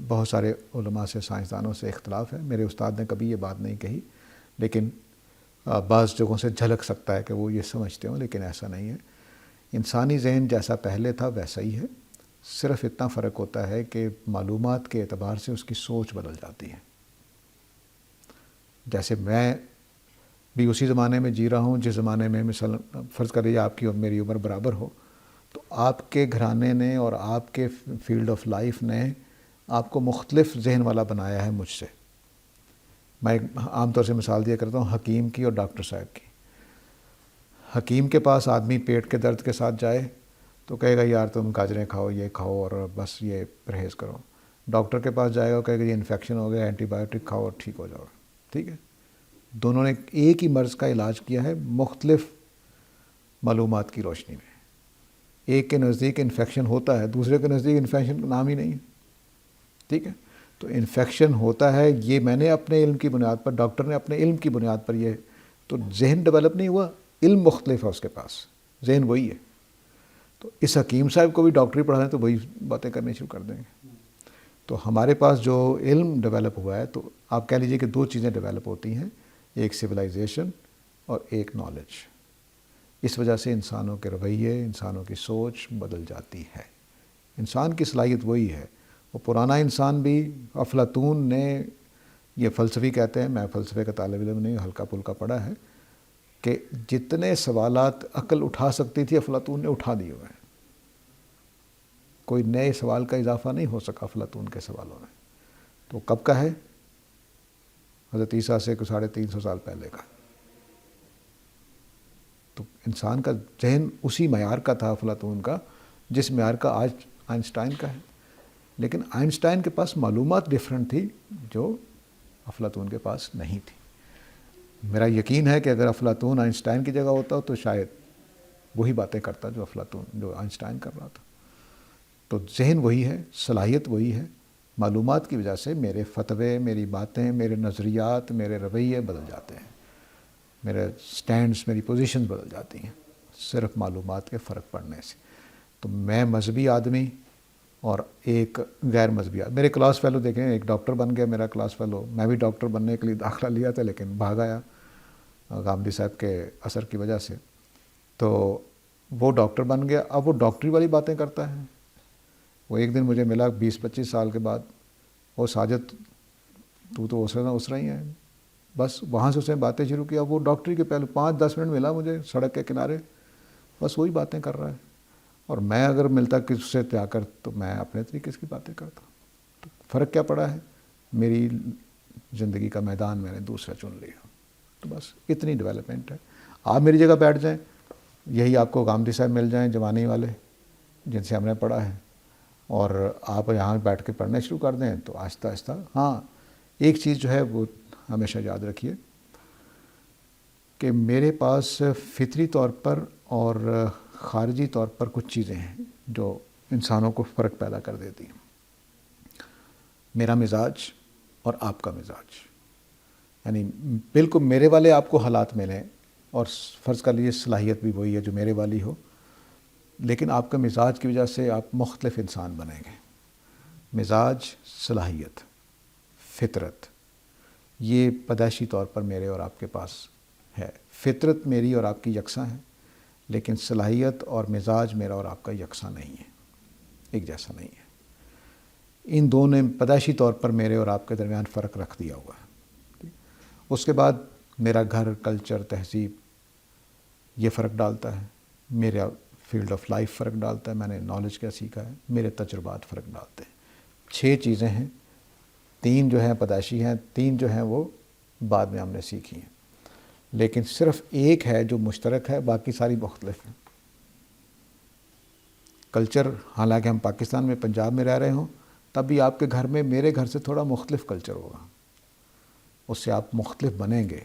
بہت سارے علماء سے، سائنسدانوں سے اختلاف ہے. میرے استاد نے کبھی یہ بات نہیں کہی، لیکن بعض جگہوں سے جھلک سکتا ہے کہ وہ یہ سمجھتے ہوں، لیکن ایسا نہیں ہے. انسانی ذہن جیسا پہلے تھا ویسا ہی ہے، صرف اتنا فرق ہوتا ہے کہ معلومات کے اعتبار سے اس کی سوچ بدل جاتی ہے. جیسے میں بھی اسی زمانے میں جی رہا ہوں جس زمانے میں مثلا فرض کر لیجیے آپ کی اور میری عمر برابر ہو، تو آپ کے گھرانے نے اور آپ کے فیلڈ آف لائف نے آپ کو مختلف ذہن والا بنایا ہے مجھ سے. میں عام طور سے مثال دیا کرتا ہوں حکیم کی اور ڈاکٹر صاحب کی. حکیم کے پاس آدمی پیٹ کے درد کے ساتھ جائے تو کہے گا یار تم گاجریں کھاؤ، یہ کھاؤ اور بس یہ پرہیز کرو. ڈاکٹر کے پاس جائے گا، کہے گا یہ انفیکشن ہو گیا، اینٹی بایوٹک کھاؤ اور ٹھیک ہو جاؤ. ٹھیک ہے، دونوں نے ایک ہی مرض کا علاج کیا ہے مختلف معلومات کی روشنی میں. ایک کے نزدیک انفیکشن ہوتا ہے، دوسرے کے نزدیک انفیکشن کا نام ہی نہیں ہے. ٹھیک ہے، تو انفیکشن ہوتا ہے، یہ میں نے اپنے علم کی بنیاد پر، ڈاکٹر نے اپنے علم کی بنیاد پر، یہ تو ذہن ڈیولپ نہیں ہوا، علم مختلف ہے اس کے پاس، ذہن وہی ہے. تو اس حکیم صاحب کو بھی ڈاکٹری پڑھا دیں تو وہی باتیں کرنی شروع کر دیں گے. تو ہمارے پاس جو علم ڈیولپ ہوا ہے، تو آپ کہہ لیجئے کہ دو چیزیں ڈیولپ ہوتی ہیں، ایک سویلائزیشن اور ایک نالج. اس وجہ سے انسانوں کے رویے، انسانوں کی سوچ بدل جاتی ہے. انسان کی صلاحیت وہی ہے. وہ پرانا انسان بھی، افلاطون نے، یہ فلسفی کہتے ہیں، میں فلسفے کا طالب علم نہیں، ہلکا پھلکا پڑھا ہے، کہ جتنے سوالات عقل اٹھا سکتی تھی افلاطون نے اٹھا دیے ہوئے ہیں. کوئی نئے سوال کا اضافہ نہیں ہو سکا افلاطون کے سوالوں میں. تو کب کا ہے؟ حضرت عیسیٰ سے 350 سال پہلے کا. تو انسان کا ذہن اسی معیار کا تھا افلاطون کا جس معیار کا آج آئنسٹائن کا ہے. لیکن آئنسٹائن کے پاس معلومات ڈیفرنٹ تھی جو افلاطون کے پاس نہیں تھی. میرا یقین ہے کہ اگر افلاطون آئنسٹائن کی جگہ ہوتا تو شاید وہی باتیں کرتا جو آئنسٹائن کر رہا تھا. تو ذہن وہی ہے، صلاحیت وہی ہے. معلومات کی وجہ سے میرے فتوے، میری باتیں، میرے نظریات، میرے رویے بدل جاتے ہیں، میرے سٹینڈز، میری پوزیشنز بدل جاتی ہیں صرف معلومات کے فرق پڑنے سے. تو میں مذہبی آدمی اور ایک غیر مذہبی آدمی، میرے کلاس فیلو دیکھیں، ایک ڈاکٹر بن گیا میرا کلاس فیلو. میں بھی ڈاکٹر بننے کے لیے داخلہ لیا تھا لیکن بھاگ آیا غامدی صاحب کے اثر کی وجہ سے. تو وہ ڈاکٹر بن گیا، اب وہ ڈاکٹری والی باتیں کرتا ہے. وہ ایک دن مجھے ملا 20-25 سال کے بعد، وہ ساجد تو اسرا ہی ہے، بس وہاں سے اس نے باتیں شروع کیا. وہ ڈاکٹری کے پہلے 5-10 منٹ ملا مجھے سڑک کے کنارے, بس وہی باتیں کر رہا ہے, اور میں اگر ملتا کس سے جا کر تو میں اپنے طریقے سے باتیں کرتا. تو فرق کیا پڑا ہے, میری زندگی کا میدان میں نے دوسرا چن لیا. تو بس اتنی ڈیولپمنٹ ہے. آپ میری جگہ بیٹھ جائیں, یہی آپ کو غامدی صاحب مل جائیں جوانی والے جن سے ہم نے پڑھا ہے, اور آپ یہاں بیٹھ کے پڑھنا شروع کر دیں تو آہستہ آہستہ. ہاں ایک چیز جو ہے وہ ہمیشہ یاد رکھیے کہ میرے پاس فطری طور پر اور خارجی طور پر کچھ چیزیں ہیں جو انسانوں کو فرق پیدا کر دیتی ہیں. میرا مزاج اور آپ کا مزاج, یعنی بالکل میرے والے آپ کو حالات ملیں اور فرض کر لیجیے صلاحیت بھی وہی ہے جو میرے والی ہو, لیکن آپ کا مزاج کی وجہ سے آپ مختلف انسان بنیں گے. مزاج, صلاحیت, فطرت, یہ پیدائشی طور پر میرے اور آپ کے پاس ہے. فطرت میری اور آپ کی یکساں ہے, لیکن صلاحیت اور مزاج میرا اور آپ کا یکساں نہیں ہے, ایک جیسا نہیں ہے. ان دونوں نے پیدائشی طور پر میرے اور آپ کے درمیان فرق رکھ دیا ہوا ہے. اس کے بعد میرا گھر, کلچر, تہذیب یہ فرق ڈالتا ہے. میرا فیلڈ آف لائف فرق ڈالتا ہے, میں نے نالج کیا سیکھا ہے, میرے تجربات فرق ڈالتے ہیں. 6 چیزیں ہیں, 3 جو ہیں پیدائشی ہیں, 3 جو ہیں وہ بعد میں ہم نے سیکھی ہیں, لیکن صرف ایک ہے جو مشترک ہے, باقی ساری مختلف ہیں. کلچر, حالانکہ ہم پاکستان میں پنجاب میں رہ رہے ہوں, تب بھی آپ کے گھر میں میرے گھر سے تھوڑا مختلف کلچر ہوگا, اس سے آپ مختلف بنیں گے.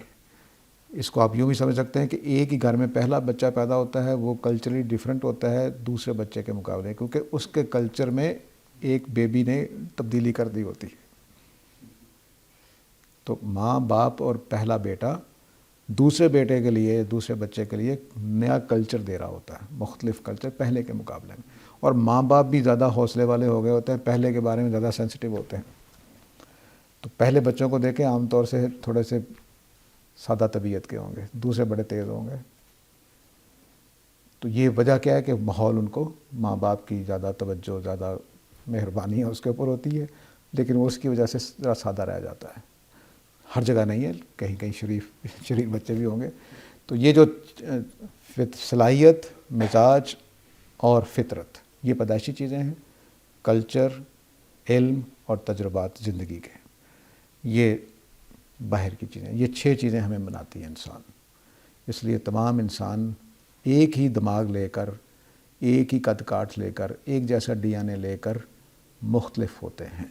اس کو آپ یوں بھی سمجھ سکتے ہیں کہ ایک ہی گھر میں پہلا بچہ پیدا ہوتا ہے وہ کلچرلی ڈیفرنٹ ہوتا ہے دوسرے بچے کے مقابلے, کیونکہ اس کے کلچر میں ایک بیبی نے تبدیلی کر دی ہوتی ہے. تو ماں باپ اور پہلا بیٹا دوسرے بیٹے کے لیے, دوسرے بچے کے لیے نیا کلچر دے رہا ہوتا ہے, مختلف کلچر پہلے کے مقابلے میں. اور ماں باپ بھی زیادہ حوصلے والے ہو گئے ہوتے ہیں, پہلے کے بارے میں زیادہ سینسٹیو ہوتے ہیں. تو پہلے بچوں کو دیکھیں عام طور سے تھوڑے سے سادہ طبیعت کے ہوں گے, دوسرے بڑے تیز ہوں گے. تو یہ وجہ کیا ہے کہ ماحول ان کو, ماں باپ کی زیادہ توجہ, زیادہ مہربانی ہے اس کے اوپر ہوتی ہے, لیکن وہ اس کی وجہ سے ذرا سادہ رہ جاتا ہے. ہر جگہ نہیں ہے, کہیں کہیں شریف بچے بھی ہوں گے. تو یہ جو صلاحیت, مزاج اور فطرت, یہ پیدائشی چیزیں ہیں. کلچر, علم اور تجربات زندگی کے, یہ باہر کی چیزیں. یہ 6 چیزیں ہمیں بناتی ہیں انسان. اس لیے تمام انسان ایک ہی دماغ لے کر, ایک ہی قد کاٹ لے کر, ایک جیسا DNA لے کر مختلف ہوتے ہیں.